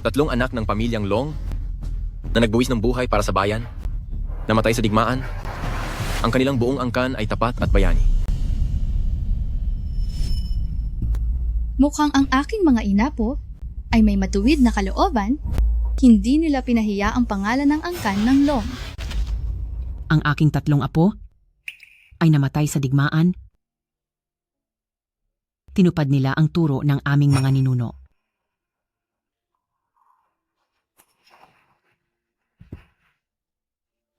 Tatlong anak ng pamilyang Long na nagbuwis ng buhay para sa bayan, namatay sa digmaan. Ang kanilang buong angkan ay tapat at bayani. Mukhang ang aking mga inapo ay may matuwid na kalooban, hindi nila pinahiya ang pangalan ng angkan ng Long. Ang aking tatlong apo ay namatay sa digmaan. Tinupad nila ang turo ng aming mga ninuno.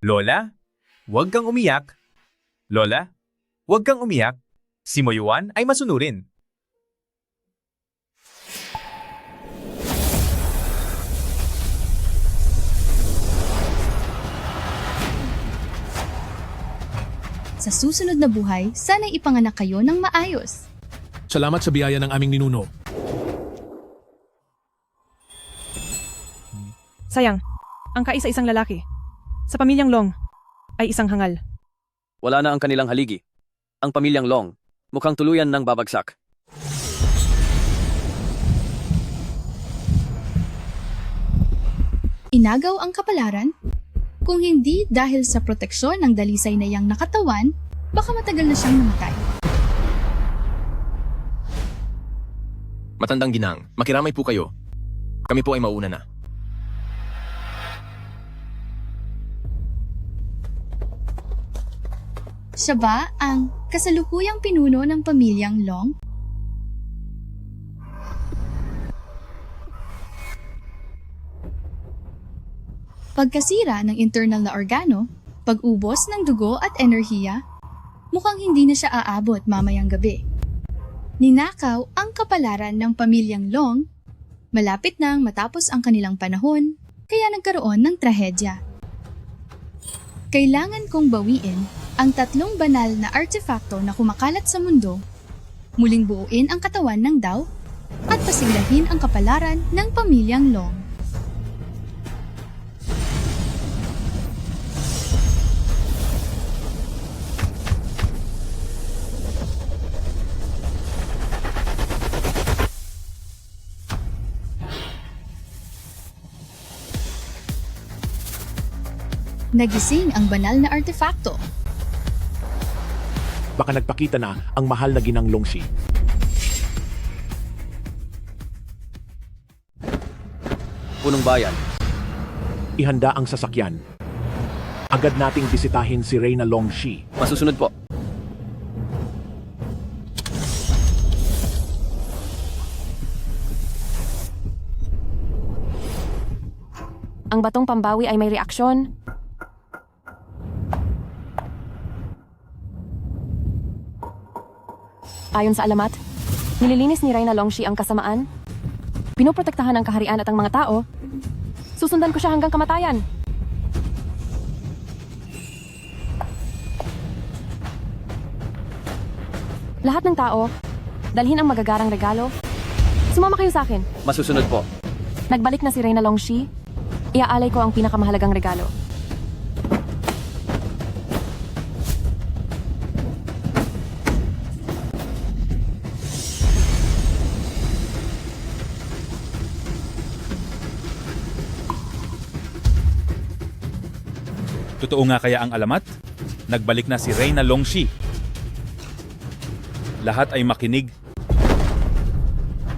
Lola, huwag kang umiyak. Lola, huwag kang umiyak. Si Moyuan ay masunurin. Sa susunod na buhay, sana'y ipanganak kayo ng maayos. Salamat sa biyaya ng aming ninuno. Sayang, ang kaisa-isang lalaki. Sa pamilyang Long ay isang hangal. Wala na ang kanilang haligi. Ang pamilyang Long, mukhang tuluyan ng babagsak. Inagaw ang kapalaran? Kung hindi dahil sa proteksyon ng dalisay na iyang nakatawan, baka matagal na siyang namatay. Matandang ginang, makiramay po kayo. Kami po ay mauna na. Siya ba ang kasalukuyang pinuno ng pamilyang Long? Pagkasira ng internal na organo, pag-ubos ng dugo at enerhiya, mukhang hindi na siya aabot mamayang gabi. Ninakaw ang kapalaran ng pamilyang Long, malapit nang matapos ang kanilang panahon, kaya nagkaroon ng trahedya. Kailangan kong bawiin ang tatlong banal na artefakto na kumakalat sa mundo, muling buuin ang katawan ng Dao, at pasiglahin ang kapalaran ng pamilyang Long. Nagising ang banal na artefakto. Baka nagpakita na ang mahal na ginang Longxi. Punong bayan, Ihanda ang sasakyan. Agad nating bisitahin si Reyna Longxi. masusunod po. Ang batong pambawi ay may reaksyon. Ayon sa alamat, nililinis ni Reyna Longxi ang kasamaan. Pinoprotektahan ang kaharian at ang mga tao. Susundan ko siya hanggang kamatayan. Lahat ng tao, dalhin ang magagarang regalo. Sumama kayo sa akin. Masusunod po. Nagbalik na si Reyna Longxi. Iaalay ko ang pinakamahalagang regalo. Totoo nga kaya ang alamat? Nagbalik na si Reyna Longxi. Lahat ay makinig.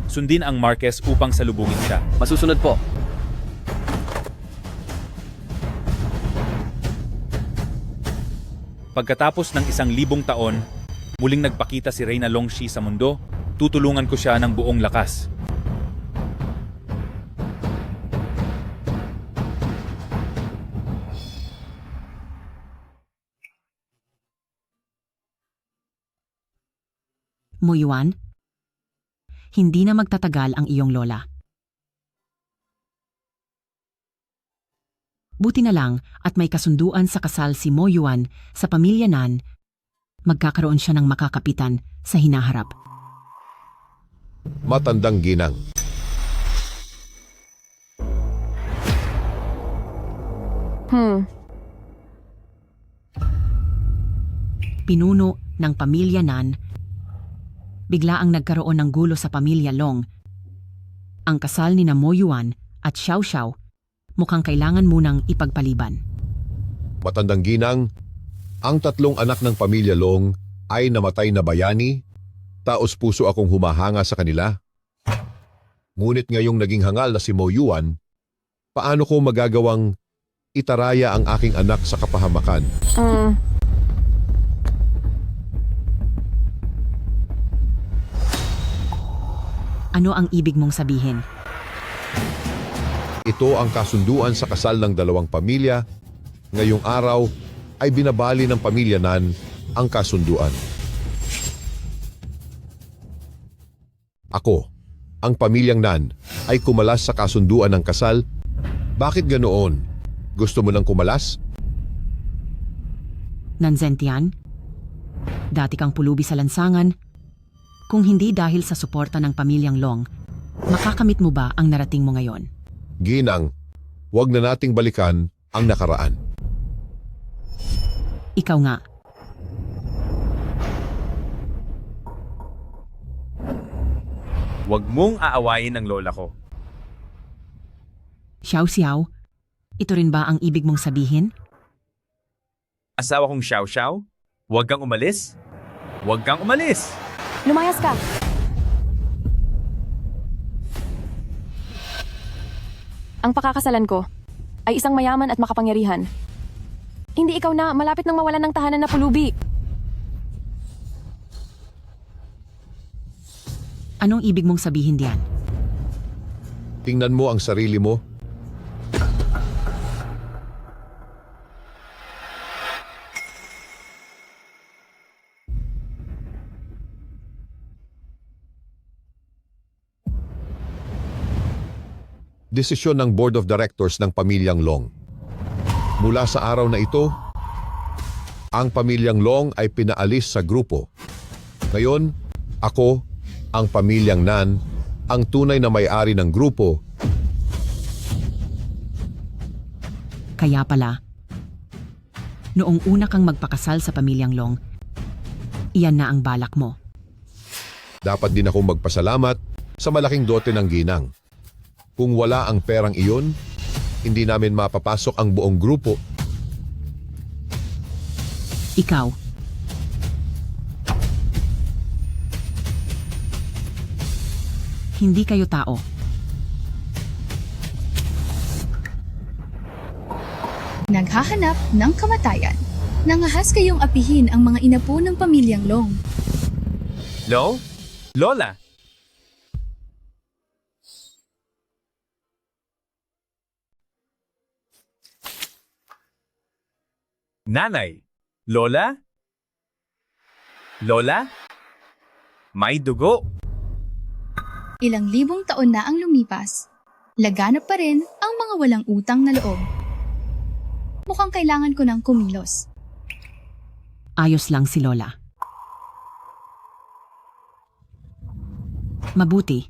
Sundin ang Marquez upang salubungin siya. Masusunod po. Pagkatapos ng 1,000 taon, muling nagpakita si Reyna Longxi sa mundo, tutulungan ko siya ng buong lakas. Moyuan, hindi na magtatagal ang iyong lola. Buti na lang at may kasunduan sa kasal si Moyuan sa pamilya Nan, magkakaroon siya ng makakapitan sa hinaharap. Matandang ginang. Pinuno ng pamilya Nan, bigla ang nagkaroon ng gulo sa pamilya Long. Ang kasal ni na Moyuan at Xiao Xiao, mukhang kailangan munang ipagpaliban. Matandang ginang, ang 3 anak ng pamilya Long ay namatay na bayani, taos puso akong humahanga sa kanila. Ngunit ngayong naging hangal na si Mo Yuan, paano ko magagawang itaraya ang aking anak sa kapahamakan? Ano ang ibig mong sabihin? Ito ang kasunduan sa kasal ng 2 pamilya. Ngayong araw ay binabali ng pamilya Nan ang kasunduan. Ako, ang pamilyang Nan, ay kumalas sa kasunduan ng kasal. Bakit ganoon? Gusto mo nang kumalas? Nanzentian? Dati kang pulubi sa lansangan. Kung hindi dahil sa suporta ng pamilyang Long, makakamit mo ba ang narating mo ngayon? Ginang, huwag na nating balikan ang nakaraan. Ikaw nga. Huwag mong aawayin ang lola ko. Xiao Xiao, ito rin ba ang ibig mong sabihin? Asawa kong Xiao Xiao, huwag kang umalis. Huwag kang umalis! Lumayas ka! Ang pakakasalan ko ay isang mayaman at makapangyarihan. Hindi ikaw na malapit nang mawalan ng tahanan na pulubi. Anong ibig mong sabihin diyan? Tingnan mo ang sarili mo. Desisyon ng Board of Directors ng pamilyang Long. Mula sa araw na ito, ang pamilyang Long ay pinaalis sa grupo. Ngayon, ako, ang pamilyang Nan, ang tunay na may-ari ng grupo. Kaya pala, noong una kang magpakasal sa pamilyang Long, iyan na ang balak mo. Dapat din ako magpasalamat sa malaking dote ng ginang. Kung wala ang perang iyon, hindi namin mapapasok ang buong grupo. Ikaw, hindi kayo tao. Naghahanap ng kamatayan. Nangahas kayong apihin ang mga inapo ng pamilyang Long. Lola! Nanay! Lola? Lola? May dugo! Ilang libong taon na ang lumipas. Laganap pa rin ang mga walang utang na loob. Mukhang kailangan ko ng kumilos. Ayos lang si Lola. Mabuti.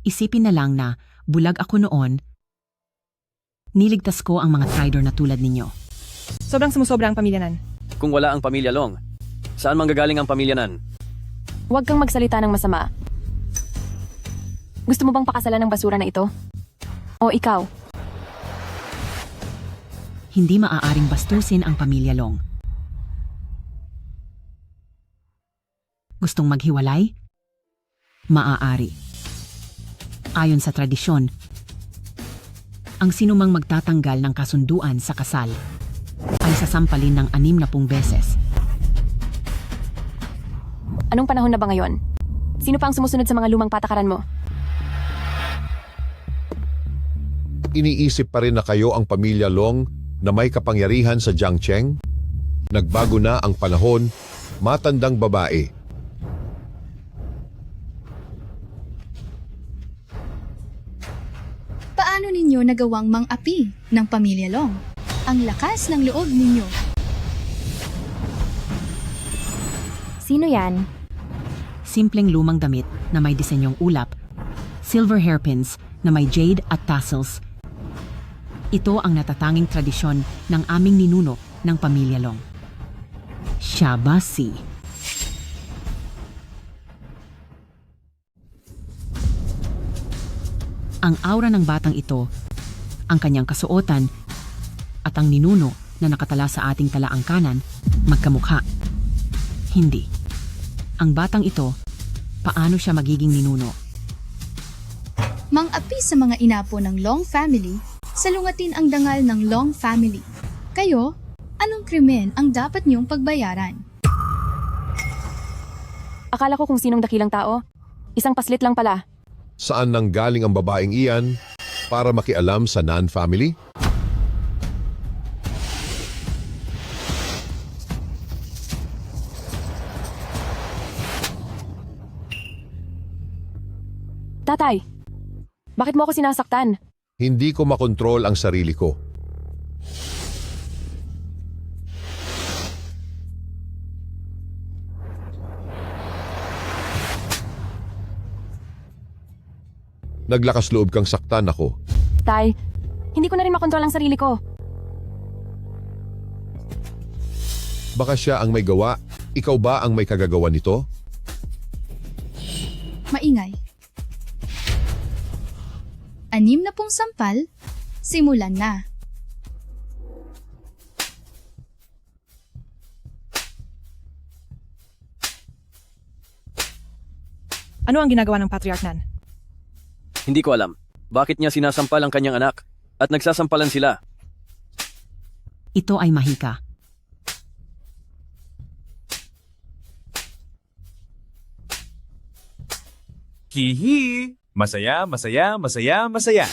Isipin na lang na bulag ako noon. Niligtas ko ang mga traidor na tulad ninyo. Sobrang sumusobra ang pamilya Nan. Kung wala ang pamilya Long, saan manggagaling ang pamilya Nan? Huwag kang magsalita ng masama. Gusto mo bang pakasalan ng basura na ito? O ikaw? Hindi maaaring bastusin ang pamilya Long. Gustong maghiwalay? Maaari. Ayon sa tradisyon, ang sinumang magtatanggal ng kasunduan sa kasal ay sasampalin ng 60 beses. Anong panahon na ba ngayon? Sino pa ang sumusunod sa mga lumang patakaran mo? Iniisip pa rin na kayo ang pamilya Long na may kapangyarihan sa Jiangcheng? Nagbago na ang panahon, matandang babae. Paano ninyo nagawang mang-api ng pamilya Long? Ang lakas ng loob ninyo. Sino yan? Simpleng lumang damit na may disenyong ulap, silver hairpins na may jade at tassels. Ito ang natatanging tradisyon ng aming ninuno ng pamilya Long. Siya ba si... Ang aura ng batang ito, ang kanyang kasuotan, at ang ninuno na nakatala sa ating talaangkanan, magkamukha. Hindi. Ang batang ito, paano siya magiging ninuno? Mang-api sa mga inapo ng Long family, salungatin ang dangal ng Long family. Kayo, anong krimen ang dapat niyong pagbayaran? Akala ko kung sinong dakilang tao. Isang paslit lang pala. Saan nang galing ang babaeng iyan para makialam sa Nan family? Tatay, bakit mo ako sinasaktan? Hindi ko makontrol ang sarili ko. Naglakas loob kang saktan ako. Tay, hindi ko na rin makontrol ang sarili ko. Baka siya ang may gawa. Ikaw ba ang may kagagawa nito? Maingay. 6 na pong sampal, simulan na. Ano ang ginagawa ng Patriarch Nan? Hindi ko alam. Bakit niya sinasampal ang kanyang anak? At nagsasampalan sila. Ito ay mahika. Hihi! Masaya, masaya, masaya, masaya.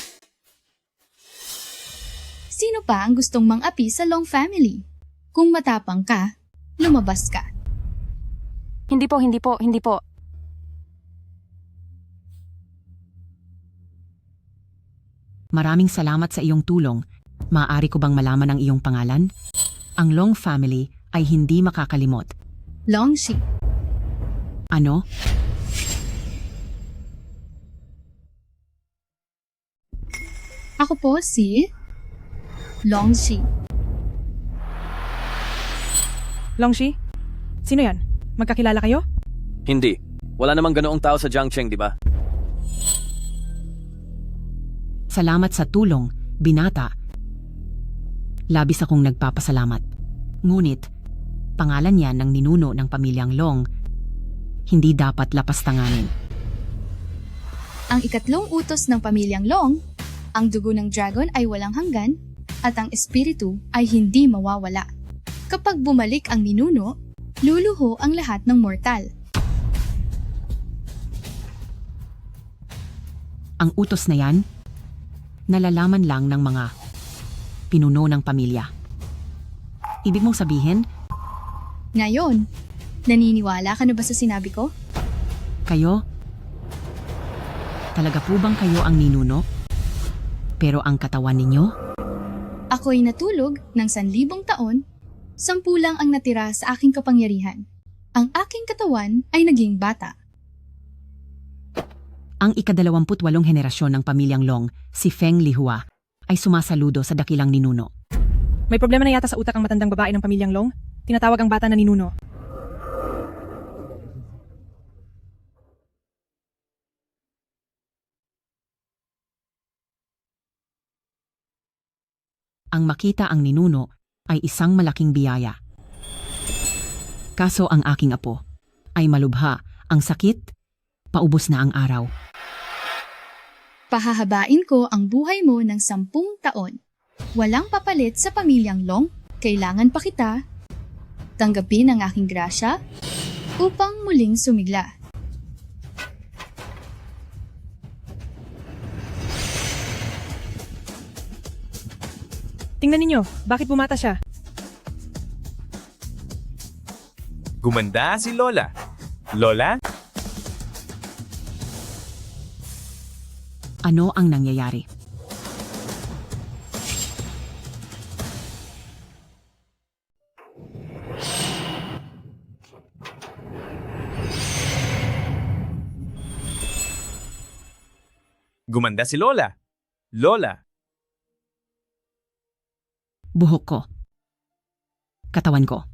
Sino pa ang gustong mang-api sa Long family? Kung matapang ka, lumabas ka. Hindi po, hindi po, hindi po. Maraming salamat sa iyong tulong. Maaari ko bang malaman ang iyong pangalan? Ang Long family ay hindi makakalimot. Long Shi. Ano? Ako po si Long Shi. Longshi? Sino yan? Magkakilala kayo? Hindi. Wala namang ganoong tao sa Jiangcheng, di ba? Salamat sa tulong, binata. Labis akong nagpapasalamat. Ngunit, pangalan niya ng ninuno ng pamilyang Long, hindi dapat lapastanganin. Ang ikatlong utos ng pamilyang Long, ang dugo ng dragon ay walang hanggan at ang espiritu ay hindi mawawala. Kapag bumalik ang ninuno, luluho ang lahat ng mortal. Ang utos na yan, nalalaman lang ng mga pinuno ng pamilya. Ibig mong sabihin, Ngayon, naniniwala ka na ba sa sinabi ko? kayo? Talaga po bang kayo ang ninuno? Pero ang katawan ninyo? Ako'y natulog ng 1,000 taon, 10 lang ang natira sa aking kapangyarihan. Ang aking katawan ay naging bata. Ang ika-28 henerasyon ng pamilyang Long, si Feng Lihua, ay sumasaludo sa dakilang ninuno. May problema na yata sa utak ang matandang babae ng pamilyang Long. Tinatawag ang bata na ninuno. Ang makita ang ninuno ay isang malaking biyaya. Kaso ang aking apo ay malubha, ang sakit, paubos na ang araw. Pahahabain ko ang buhay mo ng 10 taon. Walang papalit sa pamilyang Long. Kailangan pa kita tanggapin ang aking grasya upang muling sumigla. Tingnan ninyo, bakit bumata siya? Gumanda si Lola. Lola? Ano ang nangyayari? Gumanda si Lola. Lola. Buhok ko. Katawan ko.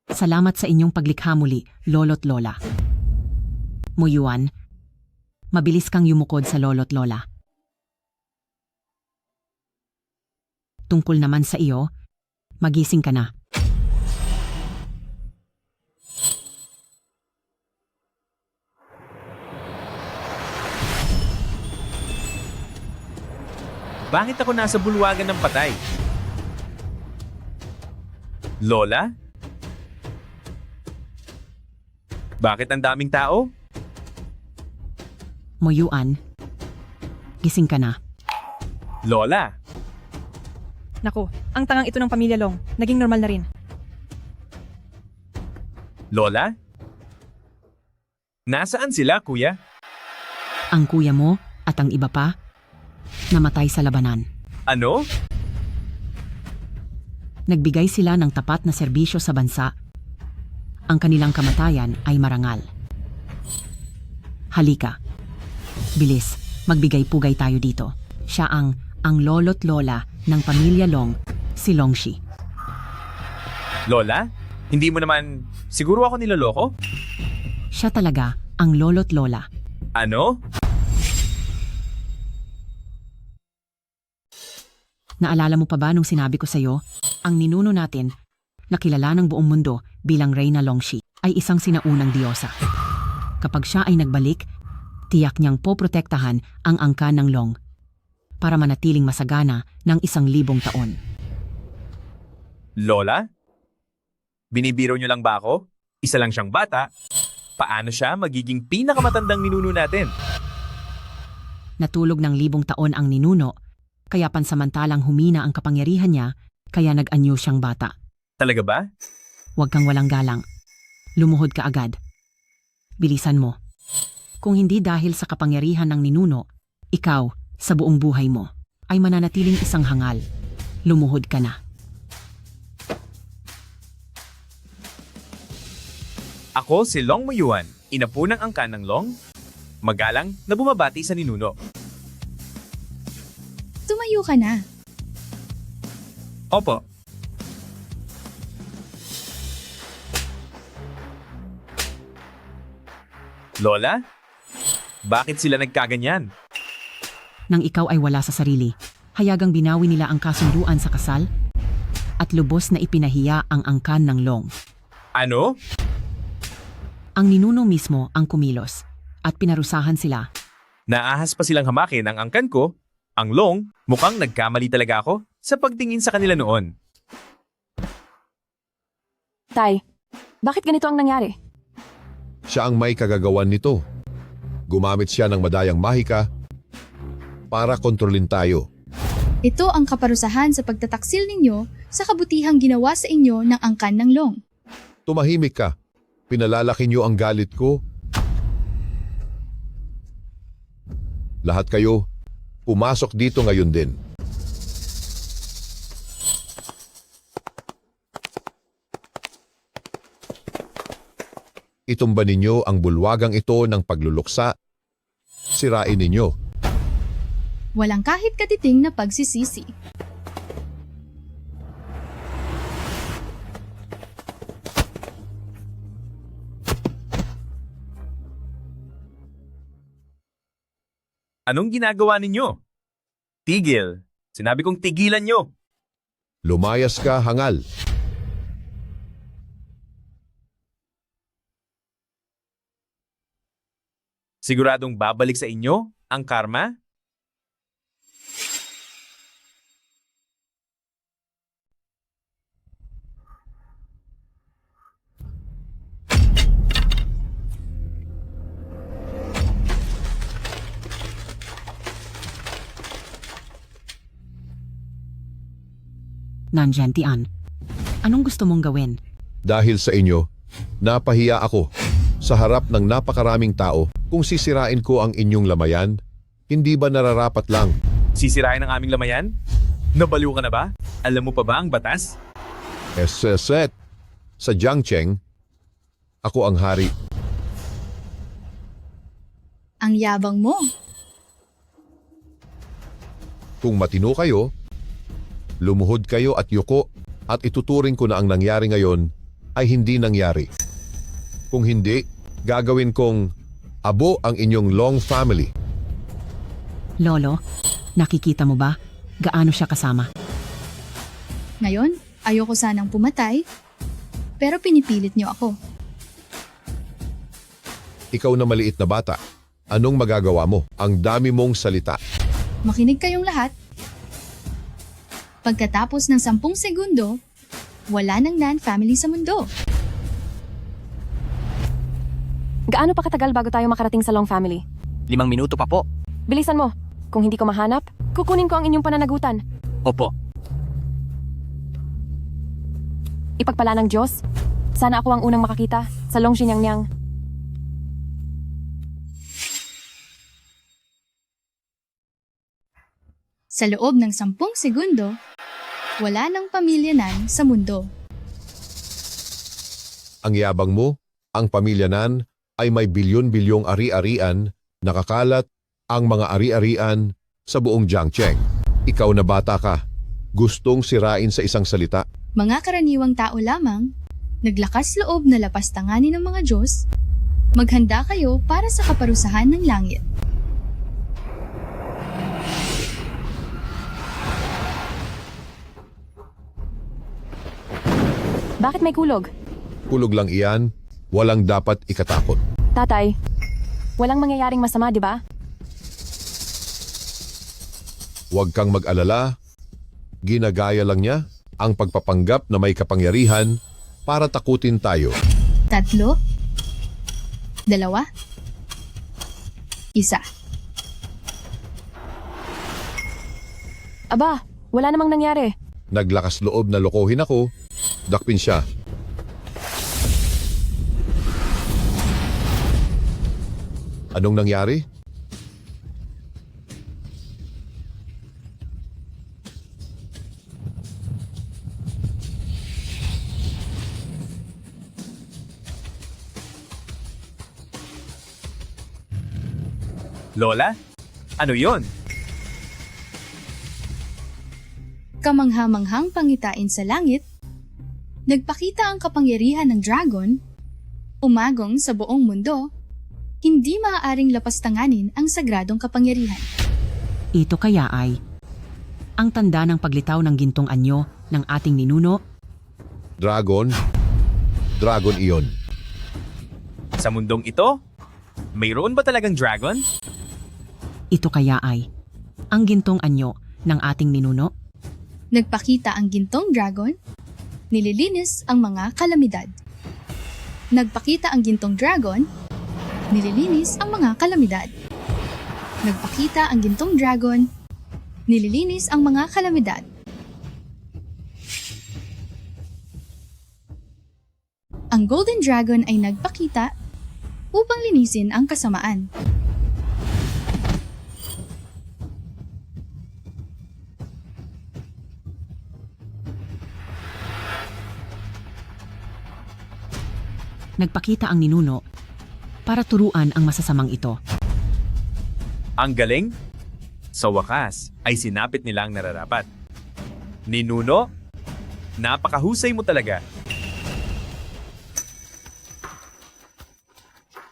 Salamat sa inyong paglikha muli, lolo't lola. Muyuan, mabilis kang yumukod sa lolo't lola. Tungkol naman sa iyo, magising ka na. Bakit ako nasa bulwagan ng patay? Lola? Bakit ang daming tao? Muyuan, gising ka na. Lola? Naku, ang tangang ito ng pamilya Long, naging normal na rin. Lola? Nasaan sila, kuya? Ang kuya mo at ang iba pa, namatay sa labanan. Ano? Nagbigay sila ng tapat na serbisyo sa bansa. Ang kanilang kamatayan ay marangal. Halika. Bilis, magbigay pugay tayo dito. Siya ang lolo't lola ng pamilya Long, si Longshi. Lola? Hindi mo naman siguro ako niloloko? Siya talaga ang lolo't lola. Ano? Naalala mo pa ba nung sinabi ko sa'yo, ang ninuno natin, na kilala ng buong mundo bilang Reyna Longshi, ay isang sinaunang diyosa. Kapag siya ay nagbalik, tiyak niyang poprotektahan ang angkan ng Long para manatiling masagana ng 1,000 taon. Lola? Binibiro niyo lang ba ako? Isa lang siyang bata. Paano siya magiging pinakamatandang ninuno natin? Natulog ng 1,000 taon ang ninuno, kaya pansamantalang humina ang kapangyarihan niya, kaya nag-anyo siyang bata. Talaga ba? Huwag kang walang galang. Lumuhod ka agad. Bilisan mo. Kung hindi dahil sa kapangyarihan ng ninuno, ikaw, sa buong buhay mo, ay mananatiling isang hangal. Lumuhod ka na. Ako si Long Muyuan, ina po ng angkan ng Long. Magalang na bumabati sa ninuno. Tumayo ka na. Opo. Lola? Bakit sila nagkaganyan? Nang ikaw ay wala sa sarili, hayagang binawi nila ang kasunduan sa kasal at lubos na ipinahiya ang angkan ng Long. Ano? Ang ninuno mismo ang kumilos at pinarusahan sila. Naahas pa silang hamakin ang angkan ko. Ang Long, mukhang nagkamali talaga ako sa pagtingin sa kanila noon. Tay, bakit ganito ang nangyari? Siya ang may kagagawan nito. Gumamit siya ng madayang mahika para kontrolin tayo. Ito ang kaparusahan sa pagtataksil ninyo sa kabutihang ginawa sa inyo ng angkan ng Long. Tumahimik ka. Pinalalaki niyo ang galit ko. Lahat kayo, pumasok dito ngayon din. Itumba ninyo ang bulwagang ito ng pagluluksa. Sirain ninyo. Walang kahit katiting na pagsisisi. Anong ginagawa ninyo? Tigil. Sinabi kong tigilan nyo. Lumayas ka, hangal. Siguradong babalik sa inyo ang karma? Nandiyan, Tian. Anong gusto mong gawin? Dahil sa inyo, napahiya ako sa harap ng napakaraming tao. Kung sisirain ko ang inyong lamayan, hindi ba nararapat lang? Sisirain ang aming lamayan? Nabaliw ka na ba? Alam mo pa ba ang batas? Eseset, sa Jiangcheng, ako ang hari. Ang yabang mo. Kung matino kayo, lumuhod kayo at yuko at ituturing ko na ang nangyari ngayon ay hindi nangyari. Kung hindi, gagawin kong Abo ang inyong Long family. Lolo, nakikita mo ba? Gaano siya kasama? Ngayon, ayoko sanang pumatay, pero pinipilit niyo ako. Ikaw na maliit na bata. Anong magagawa mo? Ang dami mong salita. Makinig kayong lahat. Pagkatapos ng 10 segundo, wala nang Nan family sa mundo. Gaano pa katagal bago tayo makarating sa Long family? 5 minuto pa po. Bilisan mo. Kung hindi ko mahanap, kukunin ko ang inyong pananagutan. Opo. Ipagpala ng Diyos. Sana ako ang unang makakita sa Long Xinyangyang. Sa loob ng 10 segundo, wala nang pamilya Nan sa mundo. Ang yabang mo, ang pamilya Nan ay may bilyon-bilyong ari-arian, nakakalat ang mga ari-arian sa buong Jiangcheng. Ikaw na bata ka, gustong sirain sa isang salita. Mga karaniwang tao lamang, naglakas loob na lapastanganin ng mga Diyos, maghanda kayo para sa kaparusahan ng langit. Bakit may kulog? Kulog lang iyan, walang dapat ikatakot. Tatay, walang mangyayaring masama, di ba? Huwag kang mag-alala, ginagaya lang niya ang pagpapanggap na may kapangyarihan para takutin tayo. 3, 2, 1. Aba, wala namang nangyari. Naglakas loob na lokohin ako, dakpin siya. Anong nangyari? Lola? Ano yon? Kamangha-manghang pangitain sa langit, nagpakita ang kapangyarihan ng dragon, umagong sa buong mundo, hindi maaaring lapastanganin ang sagradong kapangyarihan. Ito kaya ay ang tanda ng paglitaw ng gintong anyo ng ating ninuno. Dragon? Dragon iyon. Sa mundong ito? Mayroon ba talagang dragon? Ito kaya ay ang gintong anyo ng ating ninuno. Nagpakita ang gintong dragon, nililinis ang mga kalamidad. Nagpakita ang gintong dragon, nililinis ang mga kalamidad. Nagpakita ang gintong dragon, nililinis ang mga kalamidad. Ang Golden Dragon ay nagpakita upang linisin ang kasamaan. Nagpakita ang ninuno para turuan ang masasamang ito. Ang galing? Sa wakas, ay sinapit nila ang nararapat. Ninuno? Napakahusay mo talaga.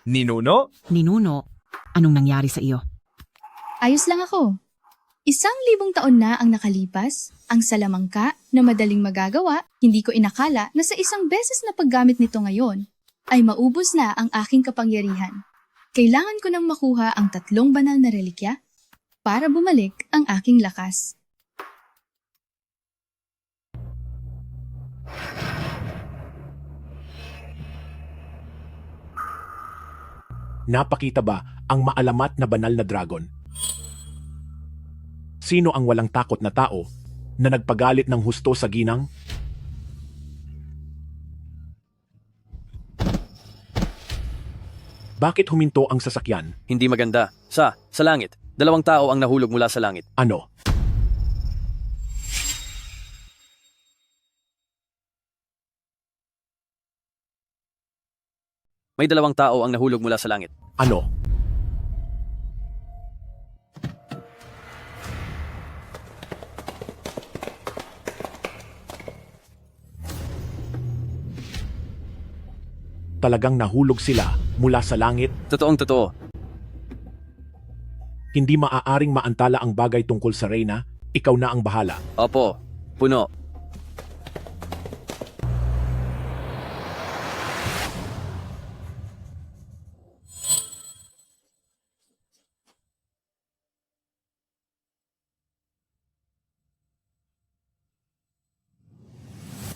Ninuno? Ninuno, anong nangyari sa iyo? Ayos lang ako. 1,000 taon na ang nakalipas, ang salamangka na madaling magagawa, hindi ko inakala na sa isang beses na paggamit nito ngayon, ay maubos na ang aking kapangyarihan. Kailangan ko nang makuha ang 3 banal na relikya para bumalik ang aking lakas. Napakita ba ang maalamat na banal na dragon? Sino ang walang takot na tao na nagpagalit ng husto sa ginang? Bakit huminto ang sasakyan? Hindi maganda. Sa langit. 2 tao ang nahulog mula sa langit. Ano? May 2 tao ang nahulog mula sa langit. Ano? Talagang nahulog sila mula sa langit. Totoong totoo. Hindi maaaring maantala ang bagay tungkol sa Reyna. Ikaw na ang bahala. Opo, puno.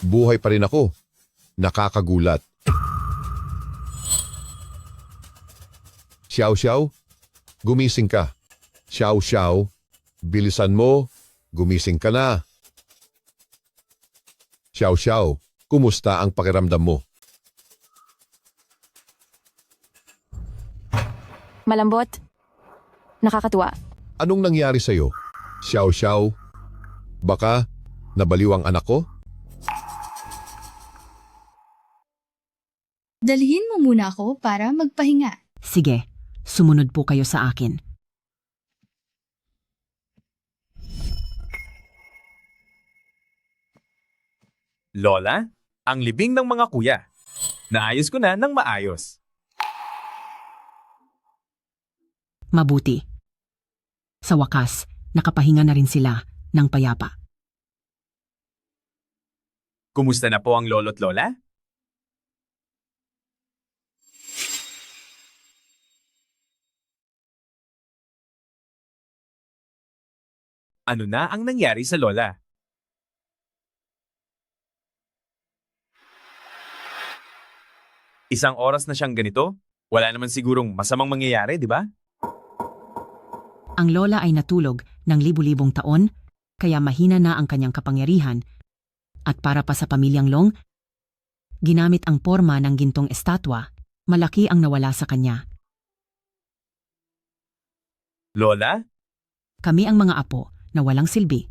Buhay pa rin ako. Nakakagulat. Xiao Xiao, gumising ka. Xiao Xiao, bilisan mo. Gumising ka na. Xiao Xiao, kumusta ang pakiramdam mo? Malambot. Nakakatuwa. Anong nangyari sa'yo? Xiao Xiao, baka nabaliw ang anak ko? Dalhin mo muna ako para magpahinga. Sige, sumunod po kayo sa akin. Lola, ang libing ng mga kuya. Naayos ko na ng maayos. Mabuti. Sa wakas, nakapahinga na rin sila ng payapa. Kumusta na po ang lolo't lola? Ano na ang nangyari sa lola? Isang oras na siyang ganito? Wala naman sigurong masamang mangyayari, di ba? Ang lola ay natulog ng libu-libong taon, kaya mahina na ang kanyang kapangyarihan. At para pa sa pamilyang Long, ginamit ang porma ng gintong estatwa, malaki ang nawala sa kanya. Lola? Kami ang mga apo na walang silbi.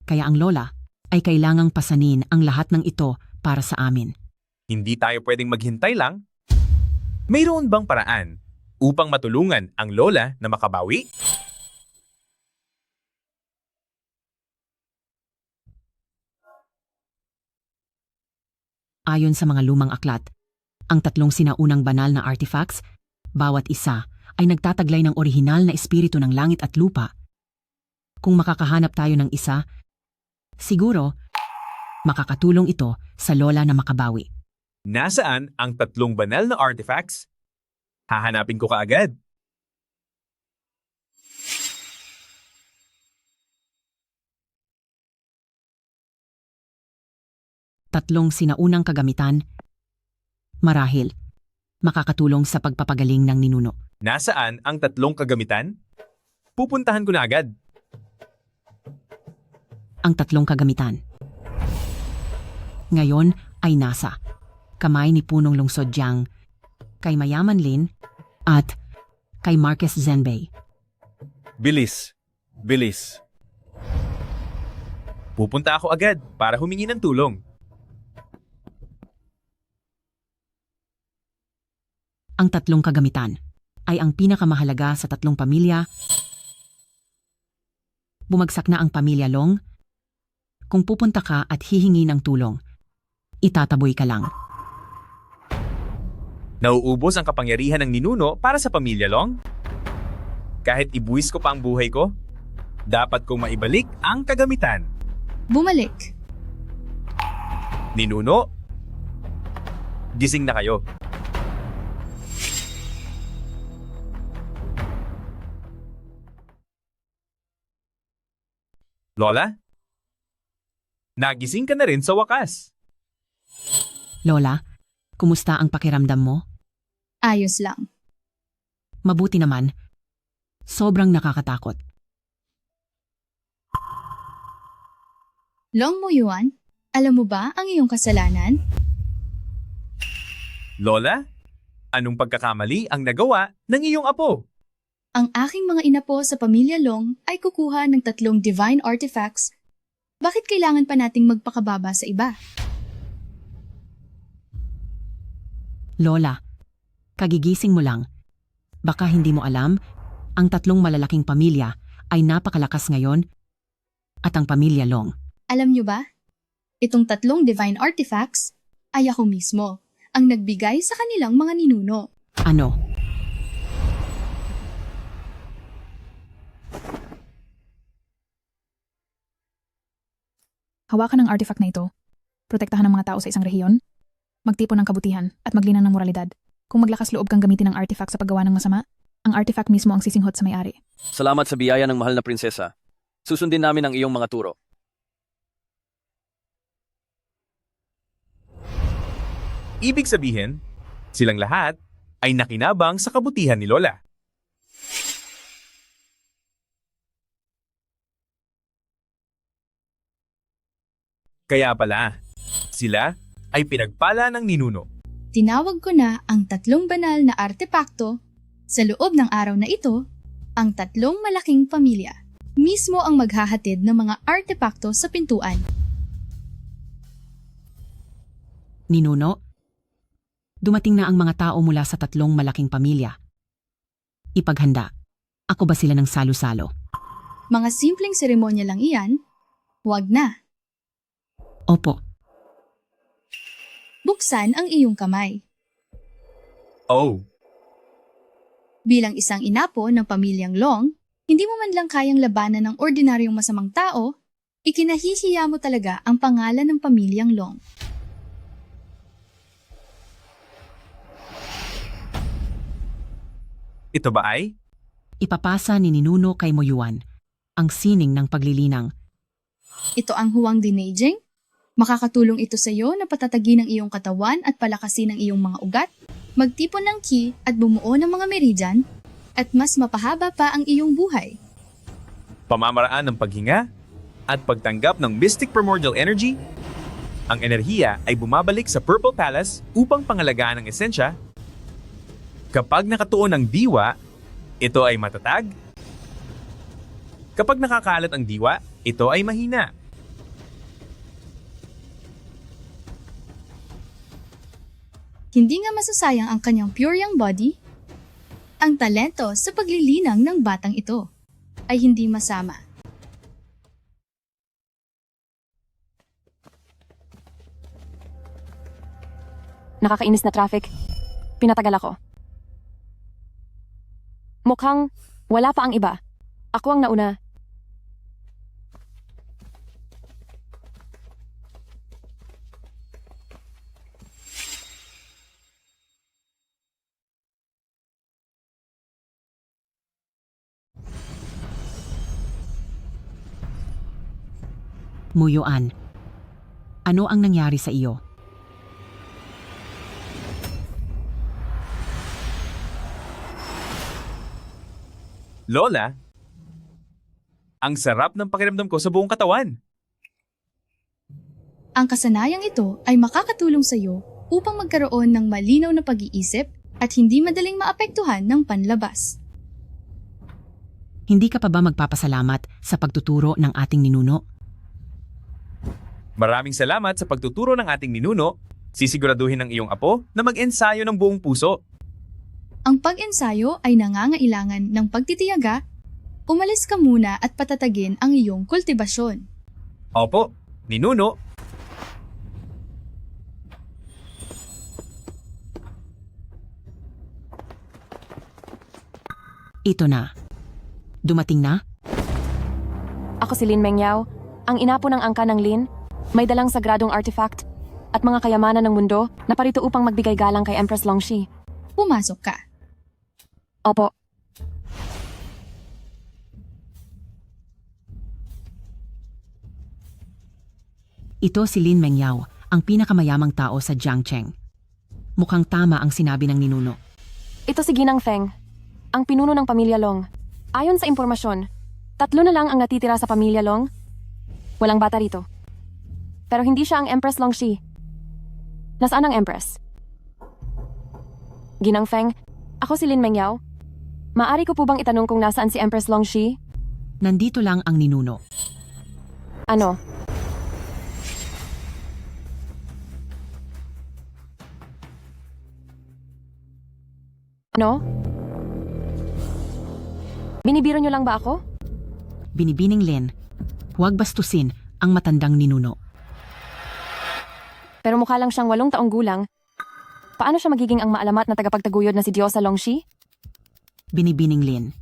Kaya ang lola ay kailangang pasanin ang lahat ng ito para sa amin. Hindi tayo pwedeng maghintay lang? Mayroon bang paraan upang matulungan ang lola na makabawi? Ayon sa mga lumang aklat, ang tatlong sinaunang banal na artifacts, bawat isa ay nagtataglay ng orihinal na espiritu ng langit at lupa. Kung makakahanap tayo ng isa, siguro makakatulong ito sa lola na makabawi. Nasaan ang tatlong banal na artifacts? Hahanapin ko kaagad. Tatlong sinaunang kagamitan, marahil, makakatulong sa pagpapagaling ng ninuno. Nasaan ang tatlong kagamitan? Pupuntahan ko na agad. Ang tatlong kagamitan. Ngayon ay nasa kamay ni Punong Lungsod Jiang, kay Mayaman Lin, at kay Marquez Zenbei. Bilis. Bilis. Pupunta ako agad para humingi ng tulong. Ang tatlong kagamitan ay ang pinakamahalaga sa tatlong pamilya. Bumagsak na ang pamilya Long. Kung pupunta ka at hihingi ng tulong, itataboy ka lang. Nauubos ang kapangyarihan ng ninuno para sa pamilya Long? Kahit ibuwis ko pa ang buhay ko, dapat kong maibalik ang kagamitan. Bumalik. Ninuno, gising na kayo. Lola? Nagising ka na rin sa wakas. Lola, kumusta ang pakiramdam mo? Ayos lang. Mabuti naman. Sobrang nakakatakot. Long Mo Yuan, alam mo ba ang iyong kasalanan? Lola, anong pagkakamali ang nagawa ng iyong apo? Ang aking mga inapo sa pamilya Long ay kukuha ng tatlong divine artifacts. Bakit kailangan pa nating magpakababa sa iba? Lola, kagigising mo lang. Baka hindi mo alam, ang tatlong malalaking pamilya ay napakalakas ngayon at ang pamilya Long. Alam nyo ba? Itong tatlong divine artifacts ay ako mismo ang nagbigay sa kanilang mga ninuno. Ano? Hawakan ang artifact na ito. Protektahan ang mga tao sa isang rehiyon. Magtipon ng kabutihan at maglinang ng moralidad. Kung maglakas loob kang gamitin ang artifact sa paggawa ng masama, ang artifact mismo ang sisinghot sa may-ari. Salamat sa biyaya ng mahal na prinsesa. Susundin namin ang iyong mga turo. Ibig sabihin, silang lahat ay nakinabang sa kabutihan ni Lola. Kaya pala, sila ay pinagpala ng ninuno. Tinawag ko na ang 3 banal na artepakto. Sa loob ng araw na ito, ang 3 malaking pamilya mismo ang maghahatid ng mga artepakto sa pintuan. Ninuno? Dumating na ang mga tao mula sa 3 malaking pamilya. Ipaghanda. Ako ba sila ng salo-salo? Mga simpleng seremonya lang iyan, huwag na. Opo. Buksan ang iyong kamay. Oh, Bilang isang inapo ng pamilyang Long, hindi mo man lang kayang labanan ng ordinaryong masamang tao, ikinahihiya mo talaga ang pangalan ng pamilyang Long. ito ba ay? Ipapasa ni Ninuno kay Moyuan ang sining ng paglilinang. Ito ang huwang dinaging. Makakatulong ito sa iyo na patatagin ang iyong katawan at palakasin ang iyong mga ugat, magtipon ng ki at bumuo ng mga meridian, at mas mapahaba pa ang iyong buhay. Pamamaraan ng paghinga at pagtanggap ng mystic primordial energy. Ang enerhiya ay bumabalik sa Purple Palace upang pangalagaan ang esensya. Kapag nakatuon ang diwa, ito ay matatag. Kapag nakakalat ang diwa, ito ay mahina. Hindi nga masasayang ang kanyang pure young body. Ang talento sa paglilinang ng batang ito ay hindi masama. Nakakainis na traffic. Pinatagal ako. Mukhang wala pa ang iba. Ako ang nauna. Muyuan. Ano ang nangyari sa iyo? Lola, ang sarap ng pakiramdam ko sa buong katawan. Ang kasanayang ito ay makakatulong sa iyo upang magkaroon ng malinaw na pag-iisip at hindi madaling maapektuhan ng panlabas. Hindi ka pa ba magpapasalamat sa pagtuturo ng ating ninuno? Maraming salamat sa pagtuturo ng ating ninuno. Sisiguraduhin ng iyong apo na mag-ensayo ng buong puso. Ang pag-ensayo ay nangangailangan ng pagtitiyaga. Umalis ka muna at patatagin ang iyong kultibasyon. Opo, ninuno. Ito na. Dumating na? Ako si Lin Mengyao, ang inapo ng angka ng Lin, may dalang sagradong artifact at mga kayamanan ng mundo na parito upang magbigay galang kay Empress Longxi. Pumasok ka. Opo. Ito si Lin Mengyao, ang pinakamayamang tao sa Jiangcheng. Mukhang tama ang sinabi ng ninuno. Ito si Ginang Feng, ang pinuno ng pamilya Long. Ayon sa impormasyon, 3 na lang ang natitira sa pamilya Long. Walang bata rito. Pero hindi siya ang Empress Longxi. Nasaan ang Empress? Ginang Feng, ako si Lin Mengyao. Maari ko po bang itanong kung nasaan si Empress Longxi? Nandito lang ang ninuno. Ano? Ano? Binibiro niyo lang ba ako? Binibining Lin, huwag bastusin ang matandang ninuno. Pero mukha lang siyang 8 taong gulang. Paano siya magiging ang maalamat na tagapagtaguyod na si Diyosa Longxi? Binibining Lin.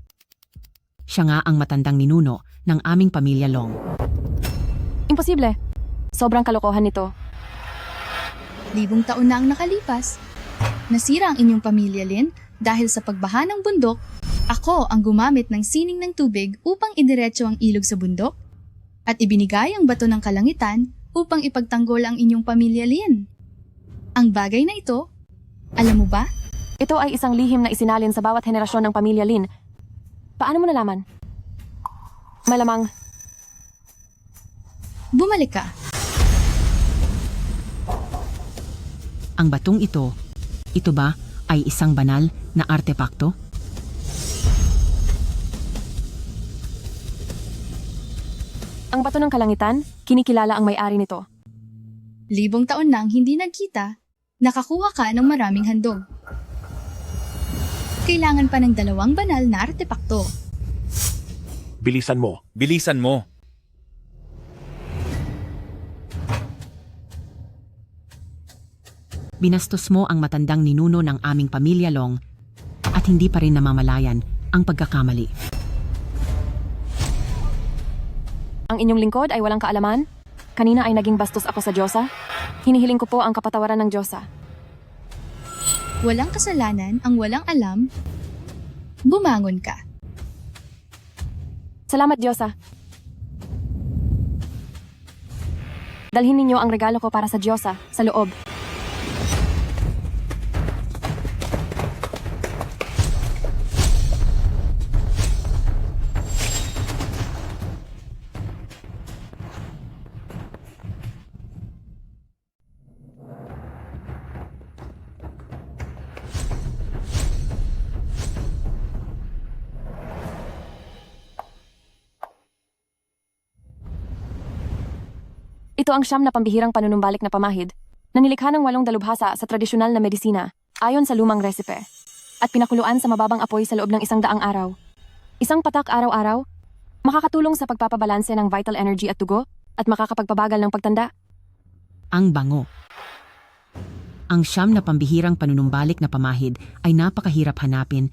Siya nga ang matandang ninuno ng aming pamilya Long. Imposible. Sobrang kalokohan nito. Libong taon na ang nakalipas. Nasira ang inyong pamilya, Lin, dahil sa pagbaha ng bundok. Ako ang gumamit ng sining ng tubig upang idiretso ang ilog sa bundok at ibinigay ang bato ng kalangitan upang ipagtanggol ang inyong pamilya, Lin. Ang bagay na ito, alam mo ba? Ito ay isang lihim na isinalin sa bawat henerasyon ng pamilya Lin. Paano mo nalaman? Malamang, Bumalik ka. Ang batong ito ba ay isang banal na artepakto? ang bato ng kalangitan, kinikilala ang may-ari nito. Libong taon nang hindi nagkita, nakakuha ka ng maraming handog. Kailangan pa ng 2 banal na artepakto. Bilisan mo. Bilisan mo. Binastos mo ang matandang ninuno ng aming pamilya Long at hindi pa rin namamalayan ang pagkakamali. Ang inyong lingkod ay walang kaalaman? Kanina ay naging bastos ako sa Diyosa? Hinihiling ko po ang kapatawaran ng Diyosa. Walang kasalanan ang walang alam. Bumangon ka. Salamat, Diyosa. Dalhin ninyo ang regalo ko para sa Diyosa, sa loob. Ito ang siyam na pambihirang panunumbalik na pamahid na nilikha ng 8 dalubhasa sa tradisyonal na medisina ayon sa lumang resipe at pinakuluan sa mababang apoy sa loob ng 100 araw. Isang patak araw-araw, makakatulong sa pagpapabalanse ng vital energy at dugo at makakapagpabagal ng pagtanda. Ang bango. Ang siyam na pambihirang panunumbalik na pamahid ay napakahirap hanapin.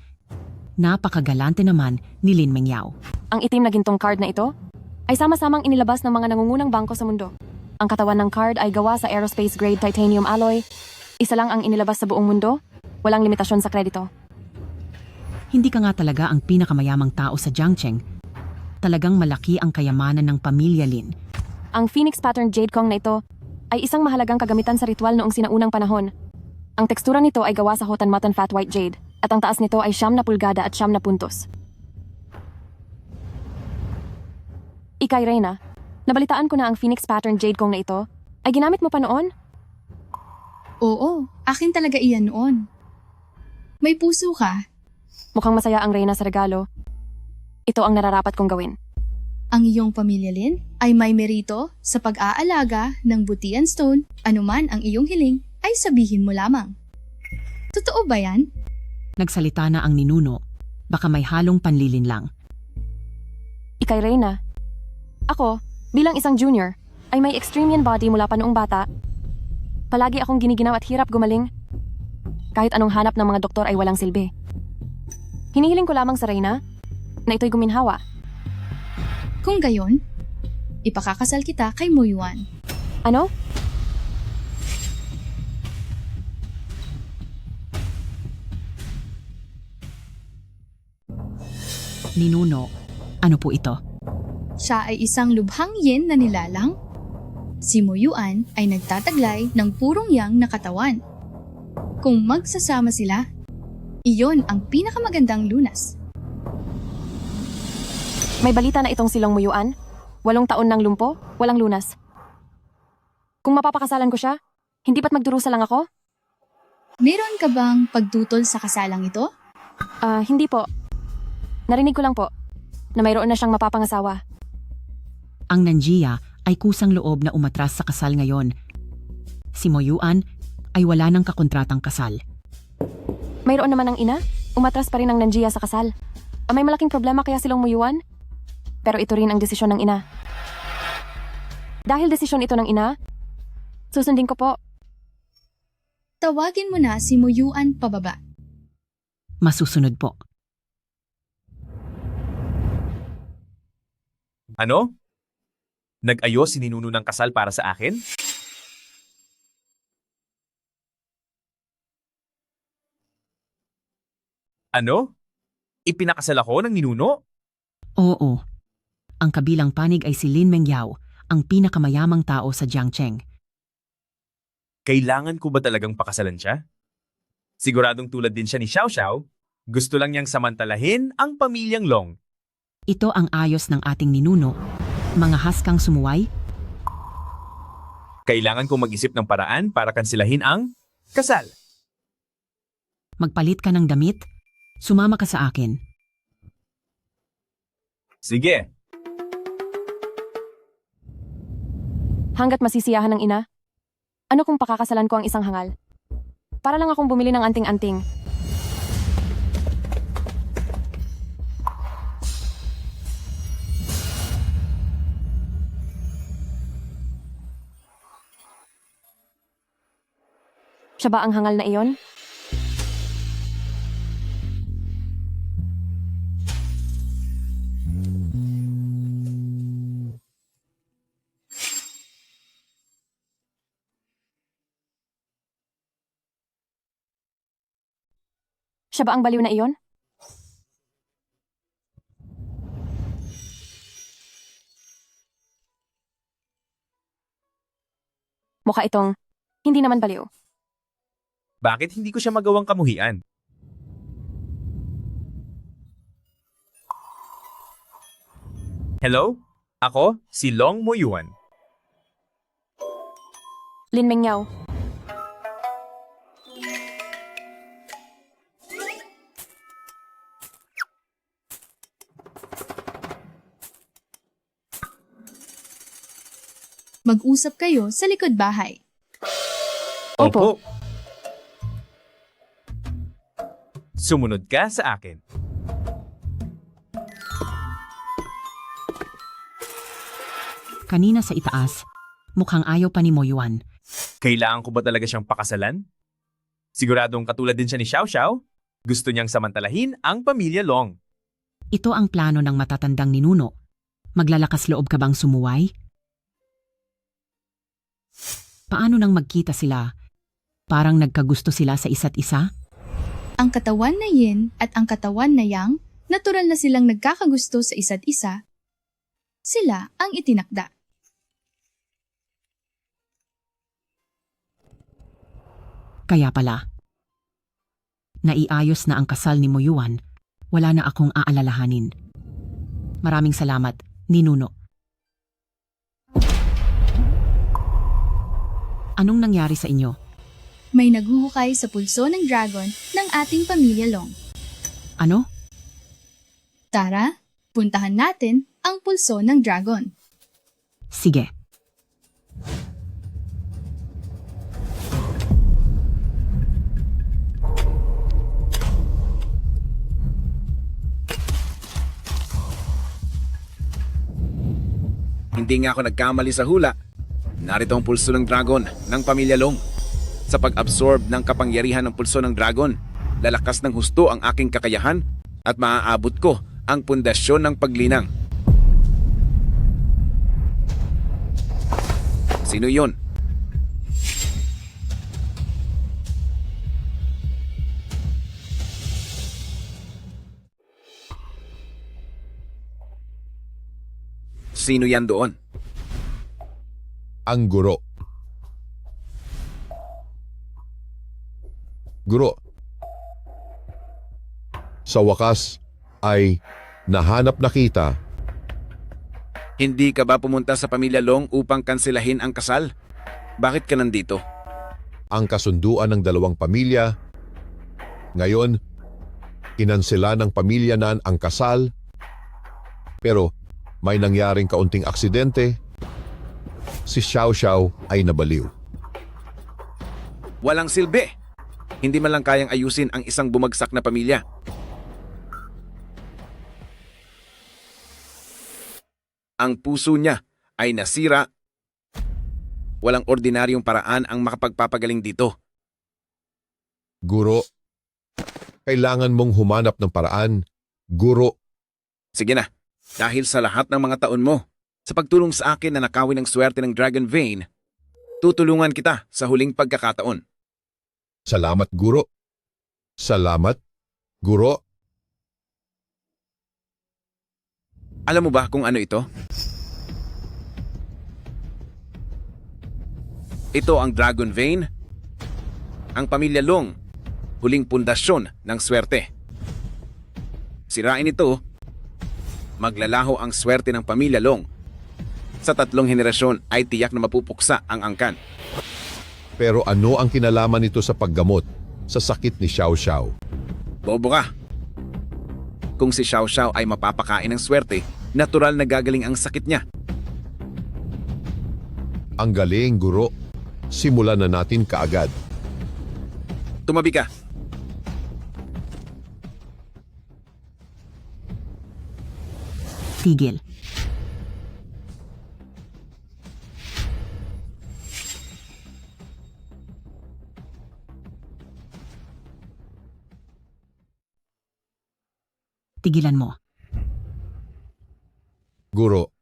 Napakagalante naman ni Lin Mengyao. Ang itim na gintong card na ito ay sama-samang inilabas ng mga nangungunang bangko sa mundo. Ang katawan ng card ay gawa sa aerospace-grade titanium alloy. Isa lang ang inilabas sa buong mundo. Walang limitasyon sa kredito. Hindi ka nga talaga ang pinakamayamang tao sa Jiangcheng. Talagang malaki ang kayamanan ng pamilya Lin. Ang Phoenix Pattern Jade Kong na ito ay isang mahalagang kagamitan sa ritual noong sinaunang panahon. Ang tekstura nito ay gawa sa Hotan Mutton Fat White Jade at ang taas nito ay 9 pulgada at 9 puntos. Ikay Reyna, nabalitaan ko na ang Phoenix Pattern Jade Kong na ito ay ginamit mo pa noon? Oo, akin talaga iyan noon. May puso ka. Mukhang masaya ang Reyna sa regalo. Ito ang nararapat kong gawin. Ang iyong pamilya, Lin, ay may merito sa pag-aalaga ng Butian Stone. Anuman ang iyong hiling, ay sabihin mo lamang. Totoo ba yan? Nagsalita na ang ninuno. Baka may halong panlilin lang. Ikay Reyna, ako, bilang isang junior, ay may extreme yan body mula pa noong bata. Palagi akong giniginaw at hirap gumaling. Kahit anong hanap ng mga doktor ay walang silbi. Hinihiling ko lamang sa Reyna na ito'y guminhawa. Kung gayon, ipakakasal kita kay Mo Yuan. Ano? Ninuno, ano po ito? Siya ay isang lubhang yin na nilalang. Si Mo Yuan ay nagtataglay ng purong yang na katawan. Kung magsasama sila, iyon ang pinakamagandang lunas. May balita na itong silong muyuan? 8 taon ng lumpo, walang lunas. Kung mapapakasalan ko siya, hindi ba't magdurusa lang ako? Meron ka bang pagtutol sa kasalang ito? Hindi po. Narinig ko lang po na mayroon na siyang mapapangasawa. Ang Nanjia ay kusang loob na umatras sa kasal ngayon. Si Mo Yuan ay wala ng kakontratang kasal. Mayroon naman ang ina, umatras pa rin ang Nanjia sa kasal. May malaking problema kaya silong muyuan? Pero ito rin ang desisyon ng ina. Dahil desisyon ito ng ina, susundin ko po. Tawagin mo na si Muyuan pababa. Masusunod po. Ano? Nag-ayos si Ninuno ng kasal para sa akin? Ano? Ipinakasal ako ng ninuno? Oo. Ang kabilang panig ay si Lin Mengyao, ang pinakamayamang tao sa Jiangcheng. Kailangan ko ba talagang pakasalan siya? Siguradong tulad din siya ni Xiao Xiao, gusto lang niyang samantalahin ang pamilyang Long. Ito ang ayos ng ating ninuno. Mga haskang sumuway, Kailangan ko mag-isip ng paraan para kansilahin ang kasal. magpalit ka ng damit, sumama ka sa akin. Sige, Hanggat masisiyahan ng ina, ano kung pakakasalan ko ang isang hangal? Para lang akong bumili ng anting-anting. Siya ba ang hangal na iyon? Siya ba ang baliw na iyon? Mukha itong hindi naman baliw. bakit hindi ko siya magawang kamuhian? Hello? Ako, si Long Moyuan. Lin Mengyao. Mag-usap kayo sa likod bahay. Opo. Sumunod ka sa akin. Kanina sa itaas, mukhang ayaw pa ni Moyuan. Kailangan ko ba talaga siyang pakasalan? Siguradong katulad din siya ni Xiao Xiao. Gusto niyang samantalahin ang pamilya Long. Ito ang plano ng matatandang ninuno. Maglalakas loob ka bang sumuway? Paano nang magkita sila? Parang nagkagusto sila sa isa't isa? Ang katawan na Yin at ang katawan na Yang, natural na silang nagkakagusto sa isa't isa. Sila ang itinakda. Kaya pala. Naiayos na ang kasal ni Moyuan, wala na akong aalalahanin. Maraming salamat, Ninuno. Anong nangyari sa inyo? May naghuhukay sa pulso ng dragon ng ating pamilya Long. Ano? Tara, puntahan natin ang pulso ng dragon. Sige. Hindi nga ako nagkamali sa hula. Narito ang pulso ng dragon ng pamilya Long. Sa pag-absorb ng kapangyarihan ng pulso ng dragon, lalakas ng husto ang aking kakayahan at maaabot ko ang pundasyon ng paglinang. Sino yon? Sino yan doon? Ang guro. Guro. Sa wakas ay nahanap na kita. Hindi ka ba pumunta sa pamilya Long upang kansilahin ang kasal? Bakit ka nandito? Ang kasunduan ng dalawang pamilya. Ngayon, kinansela ng pamilya Nan ang kasal. Pero may nangyaring kaunting aksidente. Si Xiao Xiao ay nabaliw. Walang silbi. Hindi man lang kayang ayusin ang isang bumagsak na pamilya. Ang puso niya ay nasira. Walang ordinaryong paraan ang makapagpapagaling dito. Guro, kailangan mong humanap ng paraan. Guro, Sige na, dahil sa lahat ng mga taon mo, sa pagtulong sa akin na nakawin ang swerte ng Dragon Vein, tutulungan kita sa huling pagkakataon. salamat guro. Salamat, guro. Alam mo ba kung ano ito? Ito ang Dragon Vein, ang pamilya Long, huling pundasyon ng swerte. Sirain ito, maglalaho ang swerte ng pamilya Long. Sa 3 henerasyon ay tiyak na mapupuksa ang angkan. Pero ano ang kinalaman nito sa paggamot sa sakit ni Xiao Xiao? Bobo ka. Kung si Xiao Xiao ay mapapakain ng swerte, natural na gagaling ang sakit niya. Ang galing, guro. Simulan na natin kaagad. Tumabi ka. Tigil. Tigilan mo. Guro,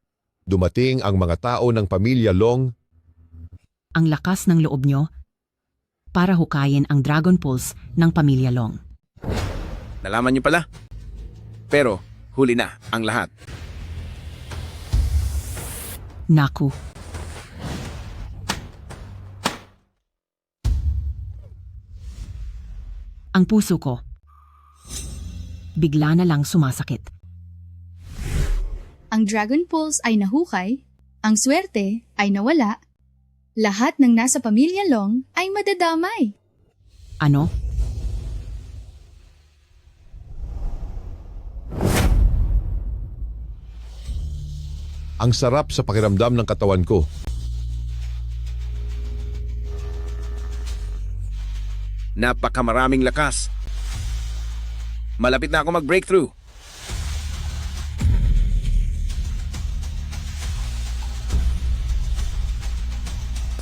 dumating ang mga tao ng pamilya Long. Ang lakas ng loob nyo para hukayin ang Dragon Pulse ng pamilya Long. Nalaman niyo pala. Pero huli na ang lahat. Naku. Ang puso ko bigla na lang sumasakit. Ang Dragon Pulse ay nahukay, ang swerte ay nawala, lahat ng nasa pamilya Long ay madadamay. Ano? Ang sarap sa pakiramdam ng katawan ko. Napakamaraming lakas. Malapit na ako mag-breakthrough.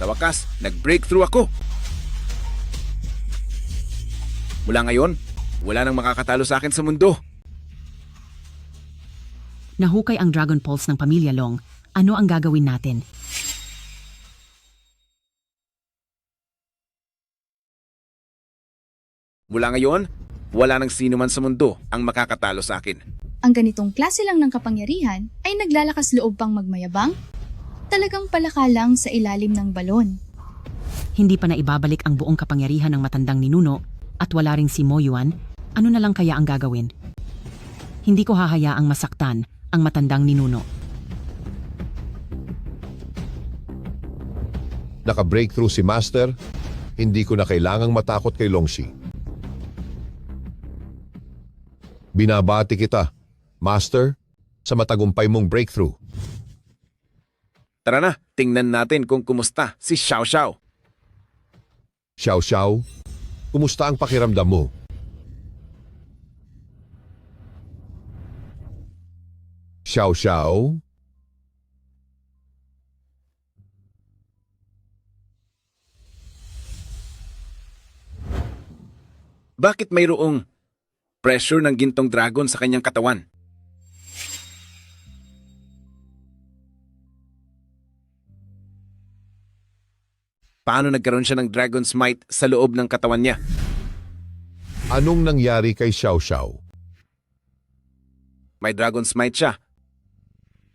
Sa wakas, nag-breakthrough ako. Mula ngayon, wala nang makakatalo sa akin sa mundo. Nahukay ang Dragon Pulse ng pamilya Long. Ano ang gagawin natin? Mula ngayon, wala nang sino man sa mundo ang makakatalo sa akin. Ang ganitong klase lang ng kapangyarihan ay naglalakas loob pang magmayabang? Talagang palaka lang sa ilalim ng balon. Hindi pa na ibabalik ang buong kapangyarihan ng matandang ninuno at wala ring si Mo Yuan, ano na lang kaya ang gagawin? Hindi ko hahayaang masaktan ang matandang ninuno. Naka-breakthrough si Master, hindi ko na kailangang matakot kay Longxi. Binabati kita, Master, sa matagumpay mong breakthrough. Tara na, tingnan natin kung kumusta si Xiao Xiao. Xiao Xiao, kumusta ang pakiramdam mo? Xiao Xiao? Bakit mayroong pressure ng gintong dragon sa kanyang katawan? Paano nagkaroon siya ng Dragon Smite sa loob ng katawan niya? Anong nangyari kay Xiao Xiao? May Dragon Smite siya.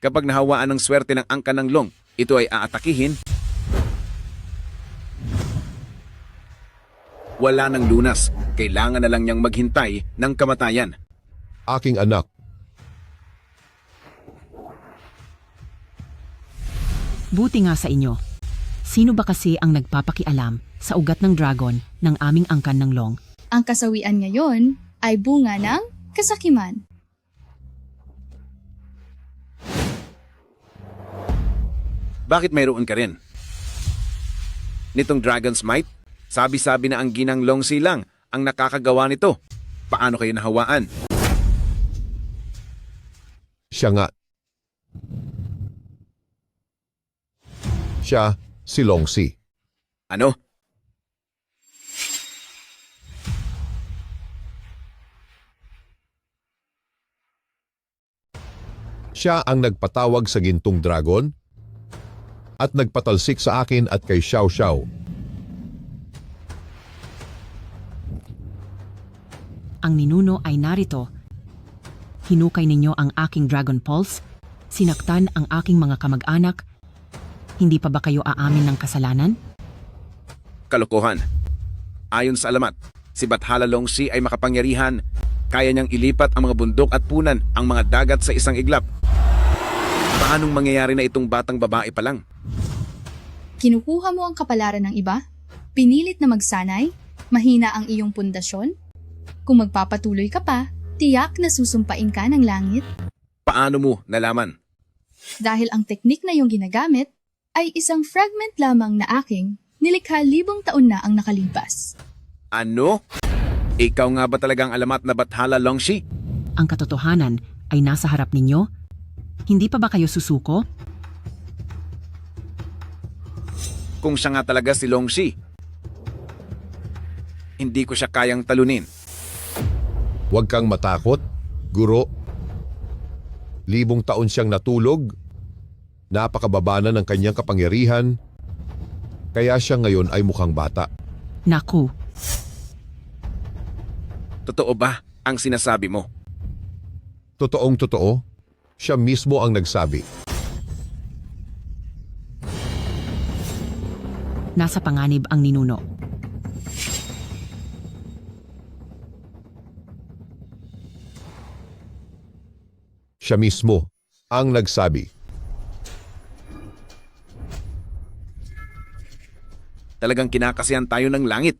Kapag nahawaan ng swerte ng angkan ng Long, ito ay aatakihin. Wala nang lunas. Kailangan na lang niyang maghintay ng kamatayan. Aking anak, Buti nga sa inyo. Sino ba kasi ang nagpapakialam sa ugat ng dragon ng aming angkan ng Long? Ang kasawian ngayon ay bunga ng kasakiman. Bakit mayroon ka rin? Nitong Dragon Smite, sabi-sabi na ang ginang Longxi lang ang nakakagawa nito. Paano kayo nahawaan? siya nga. Siya, si Longxi. Ano? Siya ang nagpatawag sa gintong dragon at nagpatalsik sa akin at kay Xiao Xiao. Ang ninuno ay narito. Hinukay ninyo ang aking Dragon Pulse, sinaktan ang aking mga kamag-anak. Hindi pa ba kayo aamin ng kasalanan? Kalokohan. Ayon sa alamat, si Bathala Longxi ay makapangyarihan. Kaya niyang ilipat ang mga bundok at punan ang mga dagat sa isang iglap. Paanong mangyayari na itong batang babae pa lang? Kinukuha mo ang kapalaran ng iba? Pinilit na magsanay? Mahina ang iyong pundasyon? Kung magpapatuloy ka pa, tiyak na susumpain ka ng langit? Paano mo nalaman? Dahil ang teknik na iyong ginagamit ay isang fragment lamang na aking nilikha 1,000 taon na ang nakalipas. Ano? Ikaw nga ba talagang alamat na Bathala Longxi? Ang katotohanan ay nasa harap ninyo? Hindi pa ba kayo susuko? Kung siya nga talaga si Longxi, hindi ko siya kayang talunin. Huwag kang matakot, guro. 1,000 taon siyang natulog. Napakababa na ng kanyang kapangyarihan. Kaya siya ngayon ay mukhang bata. Naku, Totoo ba ang sinasabi mo? Totoong totoo, siya mismo ang nagsabi. nasa panganib ang ninuno. Siya mismo ang nagsabi. Talagang kinakasihan tayo ng langit.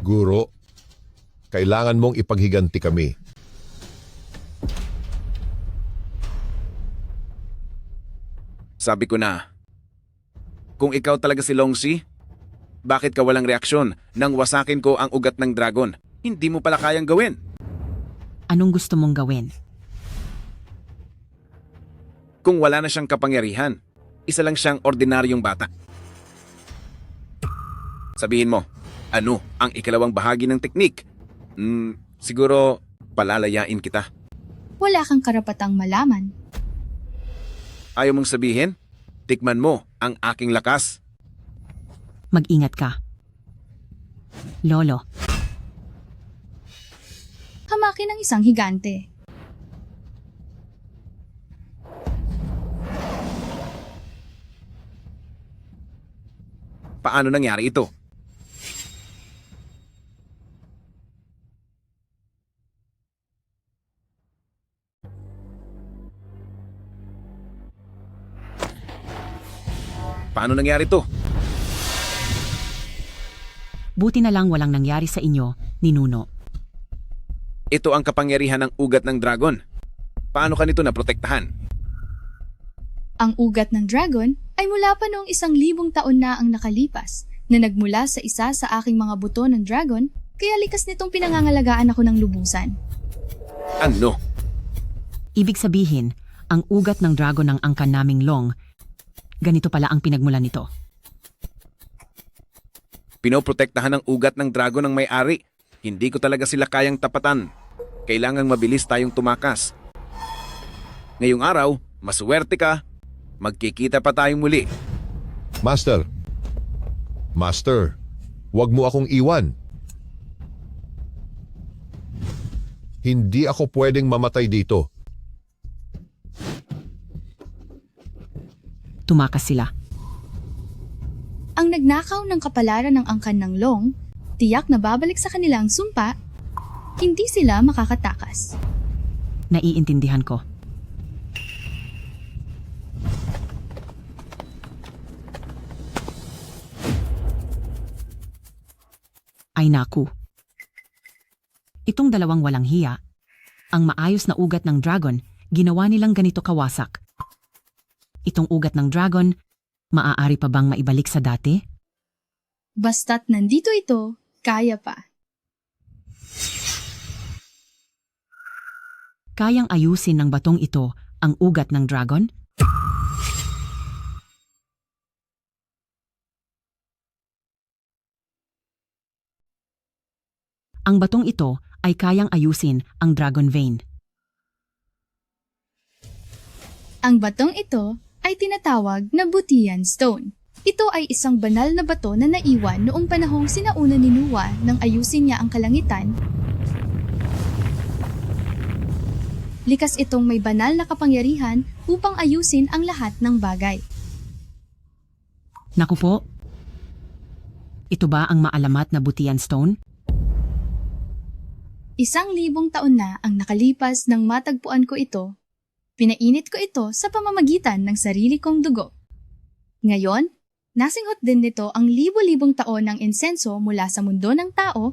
Guro, kailangan mong ipaghiganti kami. Sabi ko na, kung ikaw talaga si Longxi, bakit ka walang reaksyon nang wasakin ko ang ugat ng dragon? Hindi mo pala kayang gawin. Anong gusto mong gawin? Kung wala na siyang kapangyarihan, isa lang siyang ordinaryong bata. Sabihin mo, ano ang ikalawang bahagi ng teknik? Siguro palalayain kita. Wala kang karapatang malaman. Ayaw mong sabihin? Tikman mo ang aking lakas. Mag-ingat ka. Lolo, Hamaki ng isang higante. Paano nangyari ito? Paano nangyari ito? buti na lang walang nangyari sa inyo, ninuno. Ito ang kapangyarihan ng ugat ng dragon. Paano ka nito naprotektahan? Ang ugat ng dragon ay mula pa noong 1,000 taon na ang nakalipas na nagmula sa isa sa aking mga buto ng dragon kaya likas nitong pinangangalagaan ako ng lubusan. Ano? Ibig sabihin, ang ugat ng dragon ng angkan naming Long, ganito pala ang pinagmulan nito. Pinoprotektahan ng ugat ng dragon ng may-ari. Hindi ko talaga sila kayang tapatan. Kailangang mabilis tayong tumakas. Ngayong araw, maswerte ka. Magkikita pa tayong muli. Master, huwag mo akong iwan. Hindi ako pwedeng mamatay dito. Tumakas sila. Ang nagnakaw ng kapalaran ng angkan ng Long, tiyak na babalik sa kanila ang sumpa, hindi sila makakatakas. Naiintindihan ko. Ay naku. Itong dalawang walang hiya, ang maayos na ugat ng dragon, ginawa nilang ganito kawasak. Itong ugat ng dragon, maaari pa bang maibalik sa dati? Basta't nandito ito, kaya pa. Kayang ayusin ng batong ito ang ugat ng dragon? Ang batong ito ay kayang ayusin ang Dragon Vein. Ang batong ito ay tinatawag na Butian Stone. Ito ay isang banal na bato na naiwan noong panahong sinauna ni Nuwa nang ayusin niya ang kalangitan. Likas itong may banal na kapangyarihan upang ayusin ang lahat ng bagay. Naku po, ito ba ang maalamat na Butian Stone? 1,000 taon na ang nakalipas nang matagpuan ko ito. Pinainit ko ito sa pamamagitan ng sarili kong dugo. Ngayon, nasinghot din nito ang libo-libong taon ng insenso mula sa mundo ng tao.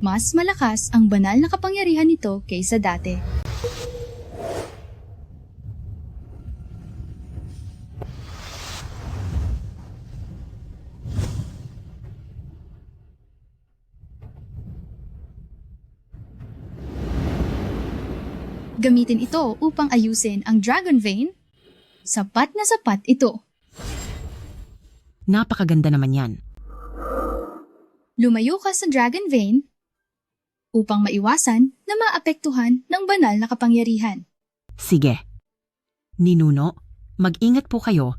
Mas malakas ang banal na kapangyarihan nito kaysa dati. Gamitin ito upang ayusin ang Dragon Vein. Sapat na sapat ito. Napakaganda naman yan. Lumayo ka sa Dragon Vein upang maiwasan na maapektuhan ng banal na kapangyarihan. Sige. Ninuno, mag-ingat po kayo.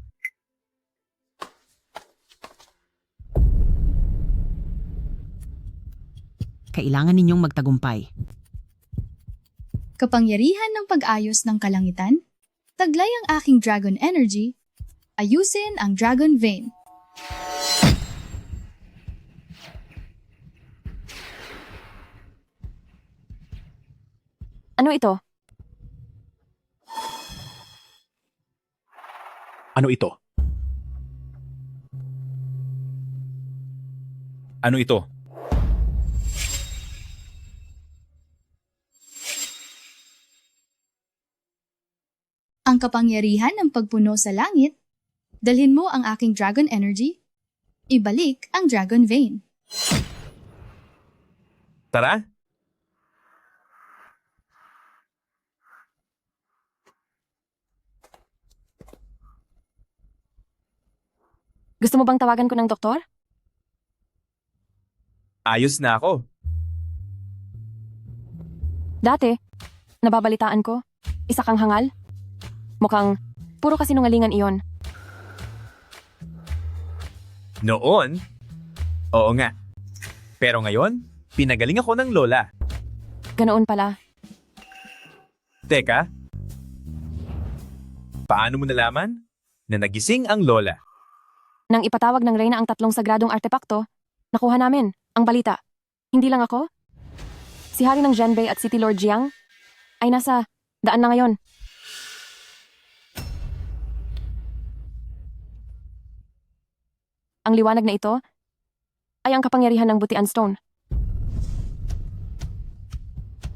Kailangan ninyong magtagumpay. Kapangyarihan ng pag-ayos ng kalangitan, taglay ang aking Dragon Energy, ayusin ang Dragon Vein. Ano ito? Ano ito? Ano ito? Ang kapangyarihan ng pagpuno sa langit, dalhin mo ang aking Dragon Energy, ibalik ang Dragon Vein. Tara! Gusto mo bang tawagan ko ng doktor? Ayos na ako. Dati, nababalitaan ko, isa kang hangal. Mukhang puro kasinungalingan iyon. Noon? Oo nga. Pero ngayon, pinagaling ako ng lola. Ganoon pala. Teka, paano mo nalaman na nagising ang lola? Nang ipatawag ng Reyna ang 3 sagradong artepakto, nakuha namin ang balita. Hindi lang ako. Si Hari ng Zhenbei at City Lord Jiang ay nasa daan na ngayon. Ang liwanag na ito ay ang kapangyarihan ng Butian Stone.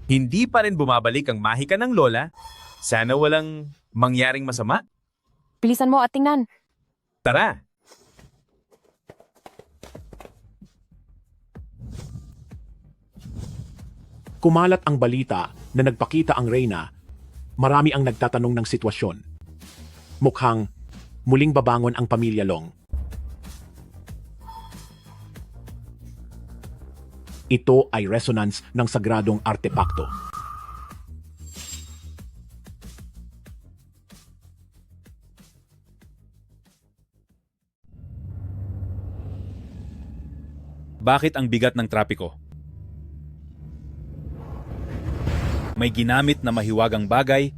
Hindi pa rin bumabalik ang mahika ng lola. Sana walang mangyaring masama. Bilisan mo at tingnan. Tara! Kumalat ang balita na nagpakita ang Reyna. Marami ang nagtatanong ng sitwasyon. Mukhang muling babangon ang pamilya Long. Ito ay resonance ng sagradong artepakto. Bakit ang bigat ng trapiko? May ginamit na mahiwagang bagay,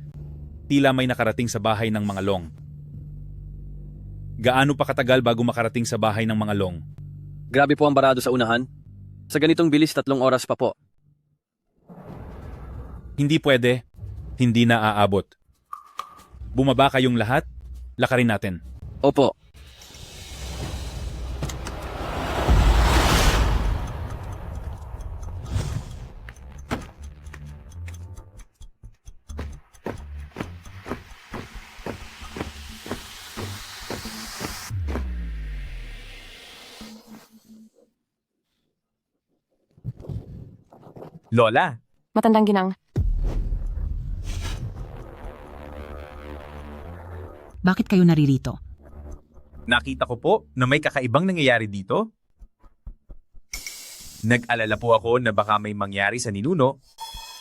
tila may nakarating sa bahay ng mga Long. Gaano pa katagal bago makarating sa bahay ng mga Long? Grabe po ang barado sa unahan. Sa ganitong bilis 3 oras pa po. Hindi pwede, hindi na aabot. Bumaba kayong lahat, lakarin natin. Opo. Lola, Matandang ginang. Bakit kayo naririto? nakita ko po na may kakaibang nangyayari dito. Nag-alala po ako na baka may mangyari sa ninuno,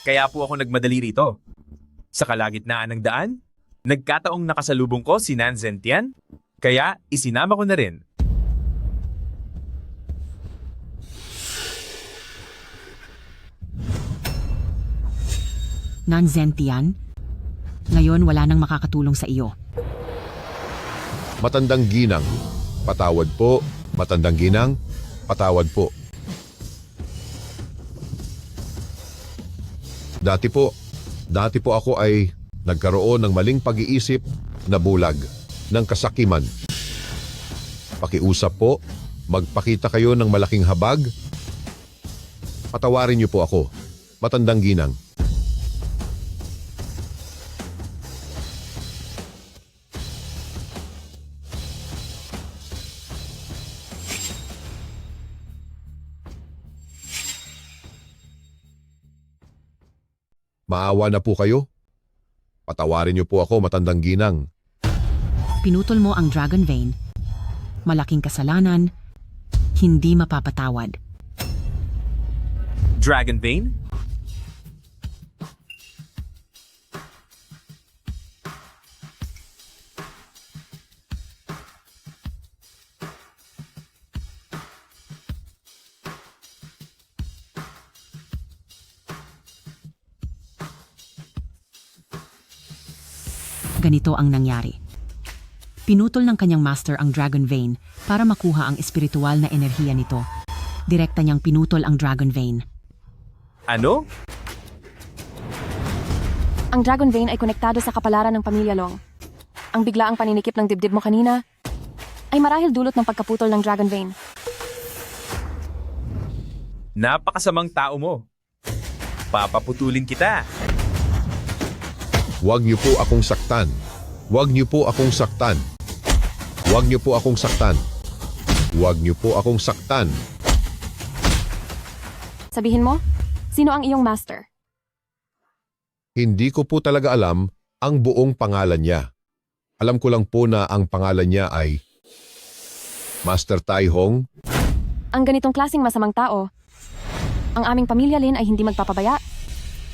kaya po ako nagmadali rito. Sa kalagitnaan ng daan, nagkataong nakasalubong ko si Nan Zentian, kaya isinama ko na rin. Nanzentian, ngayon wala nang makakatulong sa iyo. Matandang ginang, patawad po. Matandang ginang, patawad po. Dati po ako ay nagkaroon ng maling pag-iisip na bulag ng kasakiman. Pakiusap po, magpakita kayo ng malaking habag. Patawarin niyo po ako, matandang ginang. Maawa na po kayo. Patawarin niyo po ako, matandang ginang. Pinutol mo ang Dragon Vein. Malaking kasalanan, hindi mapapatawad. Dragon Vein? Ganito ang nangyari. Pinutol ng kanyang master ang Dragon Vein para makuha ang espiritual na enerhiya nito. Direkta niyang pinutol ang Dragon Vein. Ano? Ang Dragon Vein ay konektado sa kapalaran ng pamilya Long. Ang biglaang paninikip ng dibdib mo kanina ay marahil dulot ng pagkaputol ng Dragon Vein. Napakasamang tao mo. Papaputulin kita. Huwag niyo po akong saktan. Huwag niyo po akong saktan. Huwag niyo po akong saktan. Huwag niyo po akong saktan. Sabihin mo, sino ang iyong master? Hindi ko po talaga alam ang buong pangalan niya. Alam ko lang po na ang pangalan niya ay Master Tai Hong. Ang ganitong klaseng masamang tao, ang aming pamilya Lin ay hindi magpapabaya.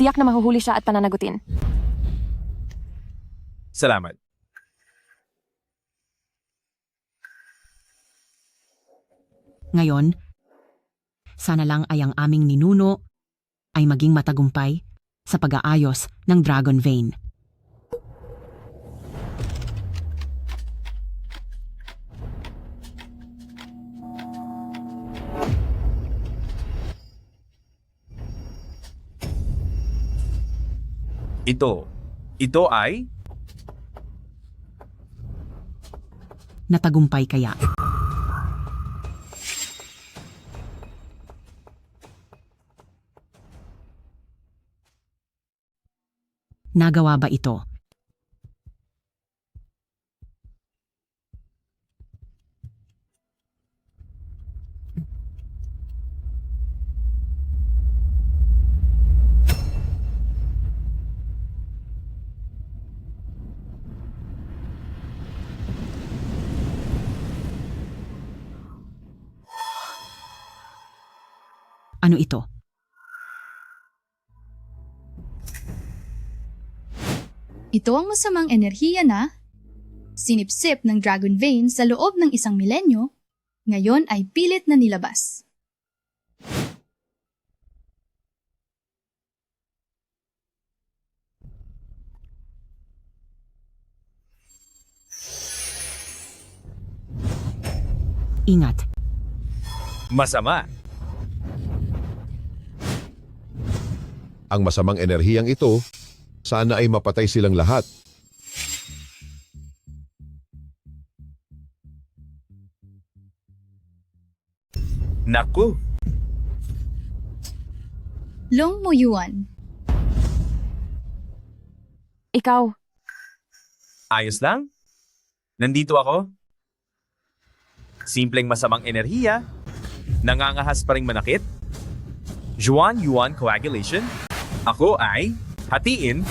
Tiyak na mahuhuli siya at pananagutin. Salamat. Ngayon, sana lang ay ang aming ninuno ay maging matagumpay sa pag-aayos ng Dragon Vein. Ito ay Natagumpay kaya? Nagawa ba ito? Ano ito? Ito ang masamang enerhiya na sinipsip ng Dragon Vein sa loob ng 1 milenyo, ngayon ay pilit na nilabas. Ingat. masama. Ang masamang enerhiyang ito, sana ay mapatay silang lahat. Naku, Long Muyuan. Ikaw, ayos lang? Nandito ako? Simpleng masamang enerhiya? Nangangahas pa ring manakit? Juan-Yuan coagulation? Ako ay hatiin.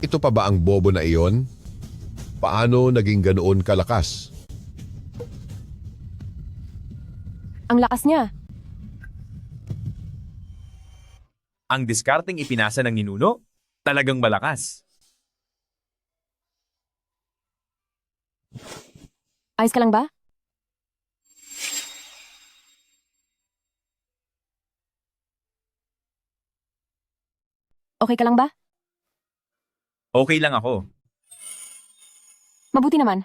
Ito pa ba ang bobo na iyon? Paano naging ganoon kalakas? Ang lakas niya. Ang diskarteng ipinasa ng ninuno, talagang malakas. Ayos ka lang ba? Okay ka lang ba? Okay lang ako. Mabuti naman.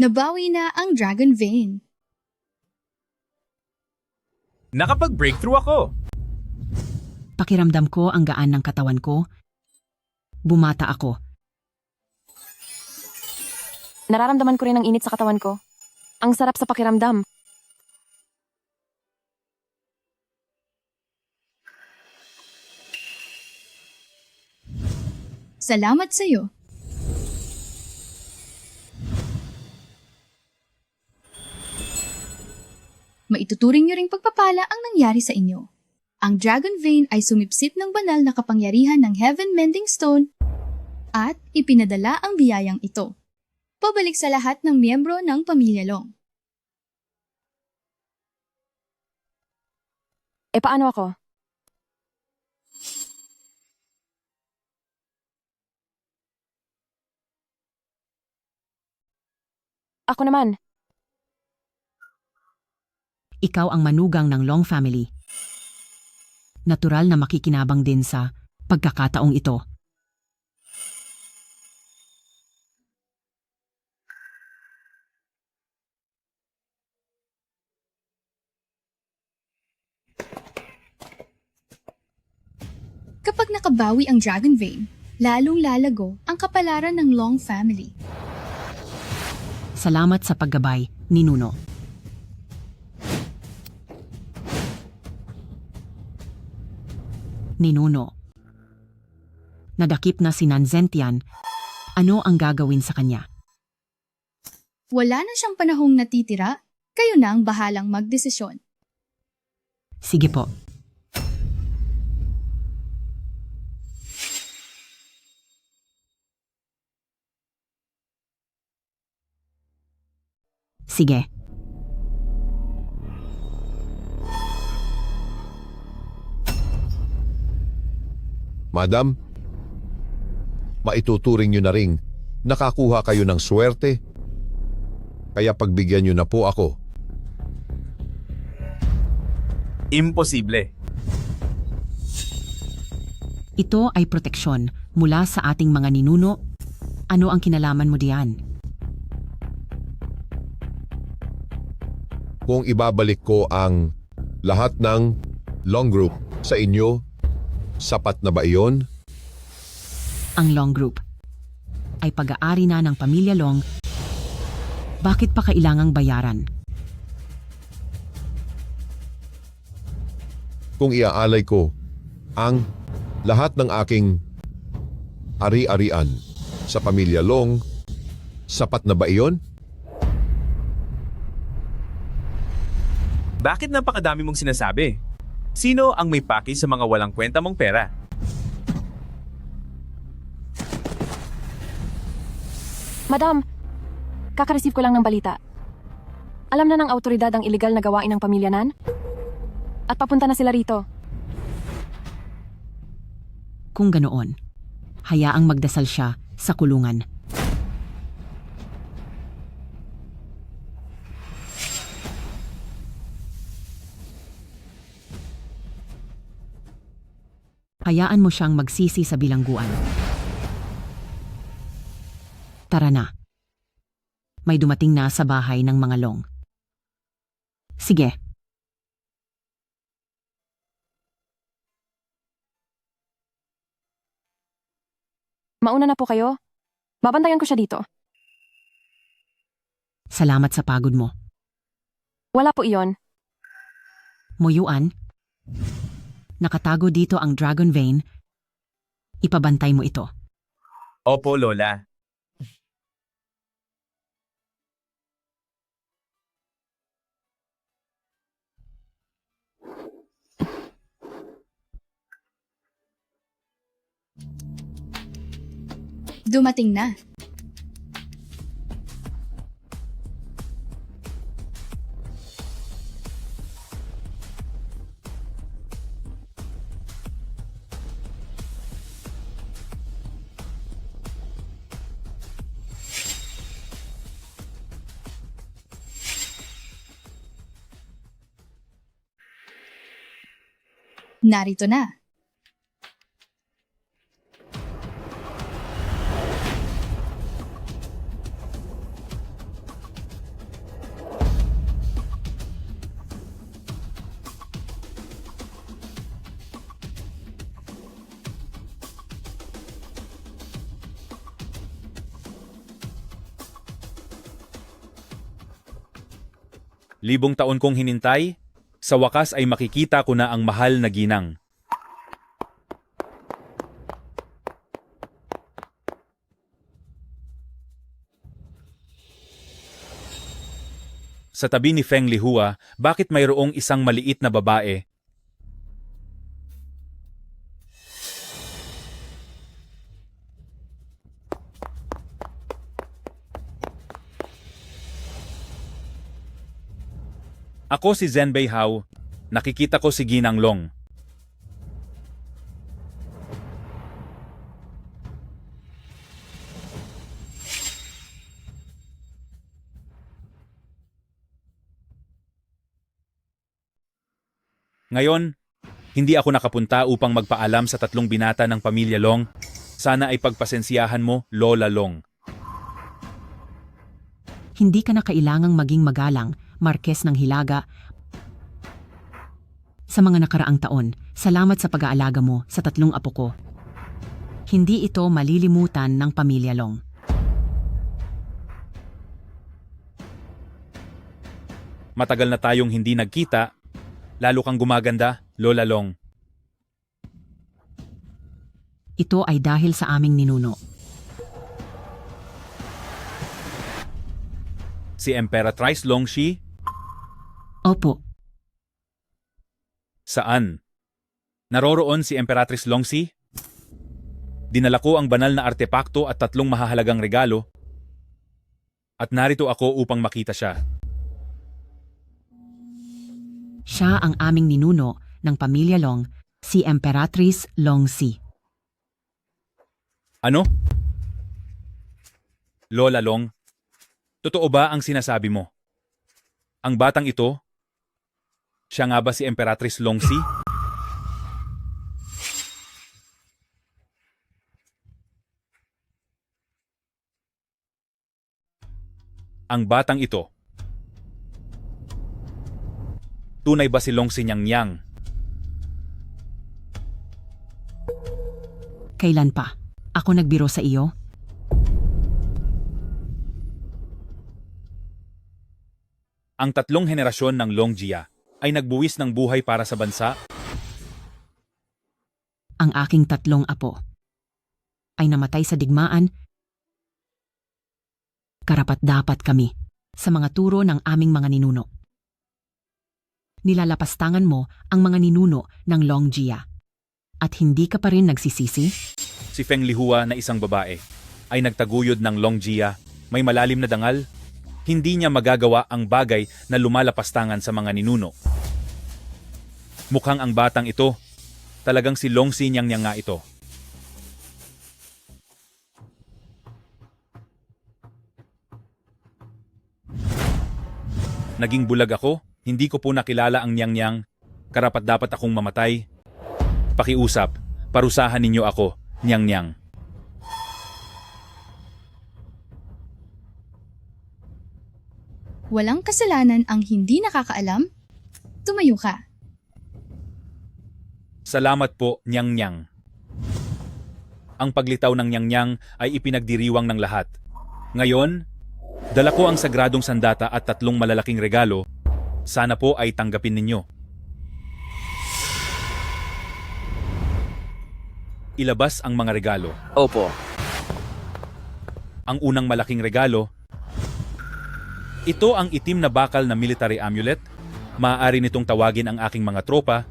Nabawi na ang Dragon Vein. Nakapag-breakthrough ako. Pakiramdam ko ang gaan ng katawan ko. Bumata ako. Nararamdaman ko rin ang init sa katawan ko. Ang sarap sa pakiramdam. Salamat sa iyo. Maituturing niyo ring pagpapala ang nangyari sa inyo. Ang Dragon Vein ay sumipsip ng banal na kapangyarihan ng Heaven Mending Stone at ipinadala ang biyayang ito. Pabalik sa lahat ng miyembro ng Pamilya Long. E paano ako? Ako naman. Ikaw ang manugang ng Long family. Natural na makikinabang din sa pagkakataong ito. Kapag nakabawi ang Dragon Vein, lalong lalago ang kapalaran ng Long family. Salamat sa paggabay, Ninuno. Ninuno. Nadakip na si Nanzentian. Ano ang gagawin sa kanya? Wala na siyang panahong natitira, kayo na ang bahalang magdesisyon. Sige po. Sige. Madam, maituturing nyo na ring nakakuha kayo ng swerte. Kaya pagbigyan nyo na po ako. Imposible. Ito ay proteksyon mula sa ating mga ninuno. Ano ang kinalaman mo diyan? Kung ibabalik ko ang lahat ng Long Group sa inyo, sapat na ba iyon? Ang Long Group ay pag-aari na ng Pamilya Long. Bakit pa kailangang bayaran? Kung iaalay ko ang lahat ng aking ari-arian sa Pamilya Long, sapat na ba iyon? Bakit napakadami mong sinasabi? Sino ang may paki sa mga walang kwenta mong pera? Madam, kakareceive ko lang ng balita. Alam na ng autoridad ang iligal na gawain ng pamilya Nan? At papunta na sila rito. Kung ganoon, hayaang magdasal siya sa kulungan. Hayaan mo siyang magsisi sa bilangguan. Tara na. May dumating na sa bahay ng mga Long. Sige. Mauna na po kayo. Babantayan ko siya dito. Salamat sa pagod mo. Wala po iyon. Muyuan. Nakatago dito ang Dragon Vein. Ipabantay mo ito. Opo, Lola. Dumating na. Narito na. Libong taon kong hinintay, sa wakas ay makikita ko na ang mahal na ginang. Sa tabi ni Feng Lihua, bakit mayroong isang maliit na babae? Ako si Zhenbei Hao, nakikita ko si Ginang Long. Ngayon, hindi ako nakapunta upang magpaalam sa tatlong binata ng pamilya Long. Sana ay pagpasensyahan mo, Lola Long. Hindi ka na kailangang maging magalang, Marquez ng Hilaga. Sa mga nakaraang taon, salamat sa pag-aalaga mo sa tatlong apo ko. Hindi ito malilimutan ng pamilya Long. Matagal na tayong hindi nagkita, lalo kang gumaganda, Lola Long. Ito ay dahil sa aming ninuno. Si Emperatrice Longxi? Opo, Saan? Naroroon si Emperatrice Longxi? Dinala ko ang banal na artepakto at tatlong mahahalagang regalo. At narito ako upang makita siya. siya ang aming ninuno ng pamilya Long, si Emperatrice Longxi. Ano? Lola Long, totoo ba ang sinasabi mo? Ang batang ito, siya nga ba si Emperatrice Longxi? Ang batang ito, tunay ba si Longxi Nyang Nyang? Kailan pa? Ako nagbiro sa iyo? Ang tatlong henerasyon ng Longjia ay nagbuwis ng buhay para sa bansa. Ang aking tatlong apo ay namatay sa digmaan. Karapat-dapat kami sa mga turo ng aming mga ninuno. Nilalapastangan mo ang mga ninuno ng Longjia. At hindi ka pa rin nagsisisi? Si Feng Lihua na isang babae ay nagtaguyod ng Longjia, may malalim na dangal. Hindi niya magagawa ang bagay na lumalapastangan sa mga ninuno. Mukhang ang batang ito, talagang si Longxi Nyang Nyang nga ito. Naging bulag ako, hindi ko po nakilala ang Nyang Nyang, karapat-dapat akong mamatay. Pakiusap, parusahan ninyo ako, Nyang Nyang. Walang kasalanan ang hindi nakakaalam? Tumayo ka. Salamat po, Nyang Nyang. Ang paglitaw ng Nyang Nyang ay ipinagdiriwang ng lahat. Ngayon, dala ko ang sagradong sandata at tatlong malalaking regalo. Sana po ay tanggapin ninyo. Ilabas ang mga regalo. Opo. Ang unang malaking regalo, ito ang itim na bakal na military amulet. Maaari nitong tawagin ang aking mga tropa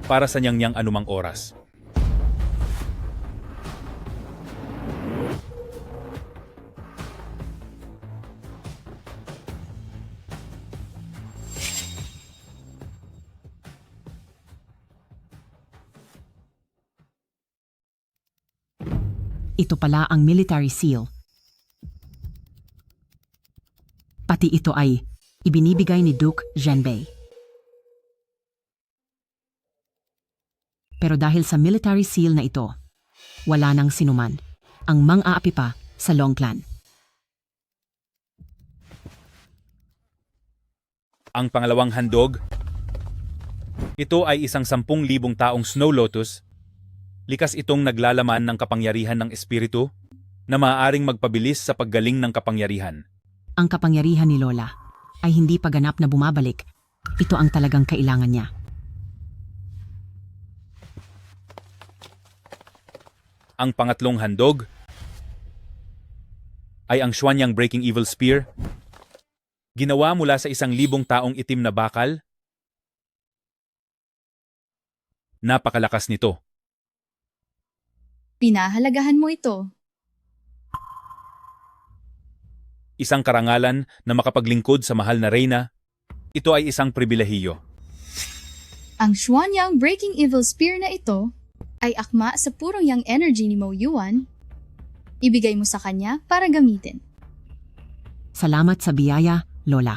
para sa Nyang Nyang anumang oras. Ito pala ang military seal. Pati ito ay ibinibigay ni Duke Zhenbei. Pero dahil sa military seal na ito, wala nang sinuman ang mang-aapi pa sa Long Clan. Ang pangalawang handog, ito ay isang 10,000 taong Snow Lotus. Likas itong naglalaman ng kapangyarihan ng espiritu na maaaring magpabilis sa paggaling ng kapangyarihan. Ang kapangyarihan ni Lola ay hindi pa ganap na bumabalik. Ito ang talagang kailangan niya. Ang pangatlong handog ay ang Xuanyang Breaking Evil Spear. Ginawa mula sa 1,000 taong itim na bakal. Napakalakas nito. Pinahalagahan mo ito. Isang karangalan na makapaglingkod sa mahal na reyna. Ito ay isang pribilehiyo. Ang Xuanyang Breaking Evil Spear na ito ay akma sa purong yang energy ni Mo Yuan. Ibigay mo sa kanya para gamitin. Salamat sa biyaya, Lola.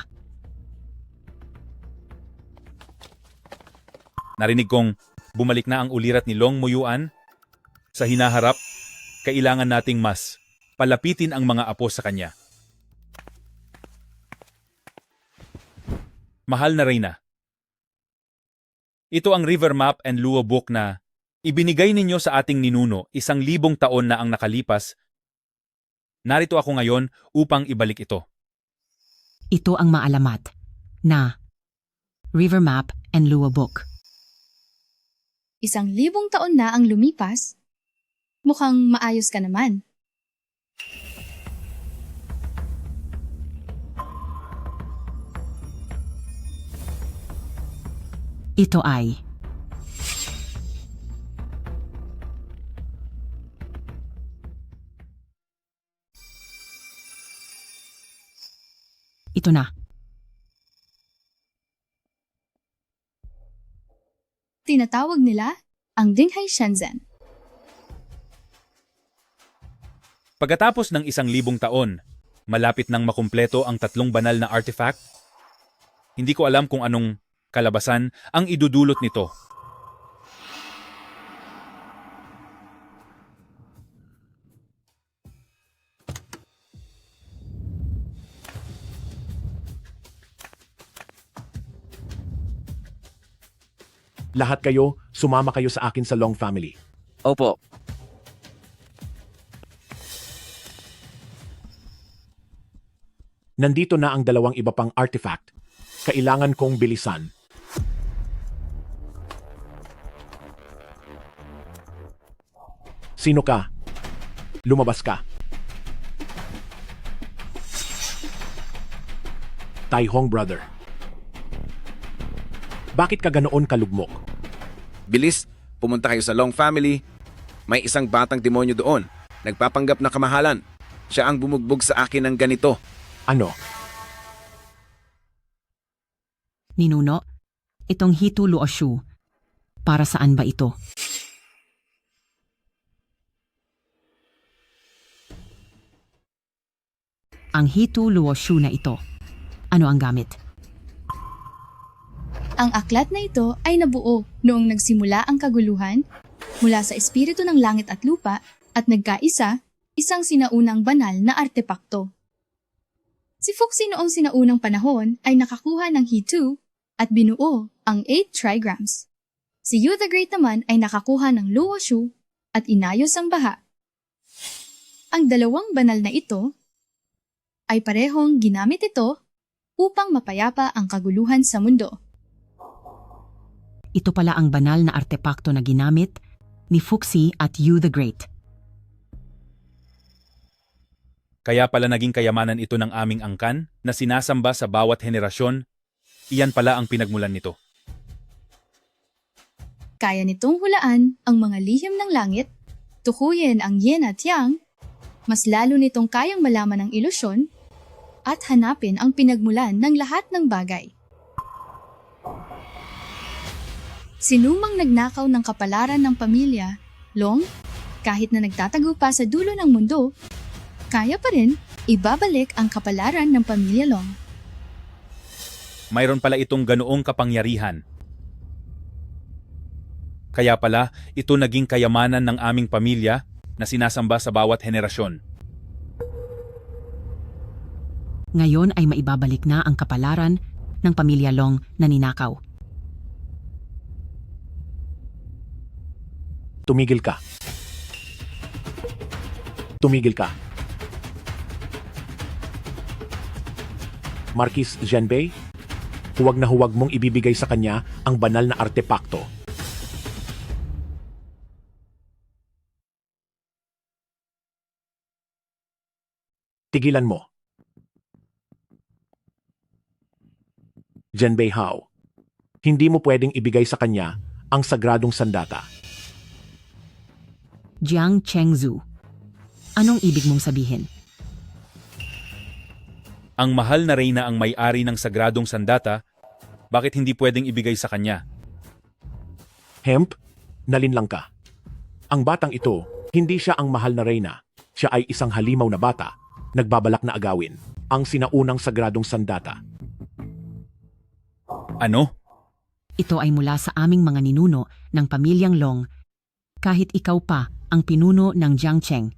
Narinig kong bumalik na ang ulirat ni Long Muyuan. Sa hinaharap, kailangan nating mas palapitin ang mga apo sa kanya. Mahal na reyna. Ito ang River Map and Luo Book na ibinigay ninyo sa ating ninuno 1,000 taon na ang nakalipas. Narito ako ngayon upang ibalik ito. Ito ang maalamat na River Map and Luo Book. 1,000 taon na ang lumipas. Mukhang maayos ka naman. Ito ay ito na. Tinatawag nila ang Dinghai Shenzhen. Pagkatapos ng 1,000 taon, malapit nang makumpleto ang 3 banal na artifact. Hindi ko alam kung anong kalabasan ang idudulot nito. Lahat kayo, sumama kayo sa akin sa Long family. Opo. Nandito na ang 2 iba pang artifact. Kailangan kong bilisan. Sino ka? Lumabas ka. Tai Hong brother. Bakit ka ganoon kalugmok? Bilis, pumunta kayo sa Long family. May isang batang demonyo doon. Nagpapanggap na kamahalan. Siya ang bumugbog sa akin ng ganito. Ano? Ninuno, itong Hitu Luoshu, para saan ba ito? Ang Hitu Luoshu na ito, ano ang gamit? Ang aklat na ito ay nabuo noong nagsimula ang kaguluhan mula sa espiritu ng langit at lupa at nagkaisa isang sinaunang banal na artepakto. Si Fuxi noong sinaunang panahon ay nakakuha ng Hitu at binuo ang 8 trigrams. Si Yu the Great naman ay nakakuha ng Luoshu at inayos ang baha. Ang 2 banal na ito ay parehong ginamit ito upang mapayapa ang kaguluhan sa mundo. Ito pala ang banal na artepakto na ginamit ni Fuxi at Yu the Great. Kaya pala naging kayamanan ito ng aming angkan na sinasamba sa bawat henerasyon. Iyan pala ang pinagmulan nito. Kaya nitong hulaan ang mga lihim ng langit, tukuyin ang yin at yang, mas lalo nitong kayang malaman ang ilusyon, at hanapin ang pinagmulan ng lahat ng bagay. Sinumang nagnakaw ng kapalaran ng pamilya, Long, Kahit na nagtatago pa sa dulo ng mundo, kaya pa rin ibabalik ang kapalaran ng pamilya Long. Mayroon pala itong ganoong kapangyarihan. Kaya pala, ito naging kayamanan ng aming pamilya na sinasamba sa bawat henerasyon. Ngayon ay maibabalik na ang kapalaran ng pamilya Long na ninakaw. Tumigil ka. Tumigil ka. Marquis Zhenbei, huwag na huwag mong ibibigay sa kanya ang banal na artepakto. Tigilan mo. Zhenbei Hao, hindi mo pwedeng ibigay sa kanya ang sagradong sandata. Jiang Chengzhu, anong ibig mong sabihin? Ang mahal na reyna ang may-ari ng sagradong sandata, bakit hindi pwedeng ibigay sa kanya? Hemp, nalinlang ka. Ang batang ito, hindi siya ang mahal na reyna. Siya ay isang halimaw na bata, nagbabalak na agawin ang sinaunang sagradong sandata. Ano? Ito ay mula sa aming mga ninuno ng pamilyang Long. Kahit ikaw pa ang pinuno ng Jiangcheng,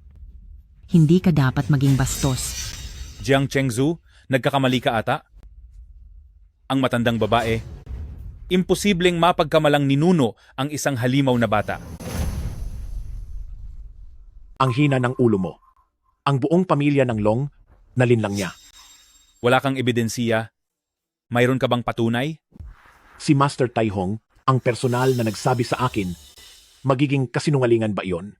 hindi ka dapat maging bastos. Jiang Chengzhu, nagkakamali ka ata? Ang matandang babae, imposibleng mapagkamalang ninuno ang isang halimaw na bata. Ang hina ng ulo mo. Ang buong pamilya ng Long, nalinlang niya. Wala kang ebidensiya? Mayroon ka bang patunay? Si Master Tai Hong, ang personal na nagsabi sa akin, magiging kasinungalingan ba iyon?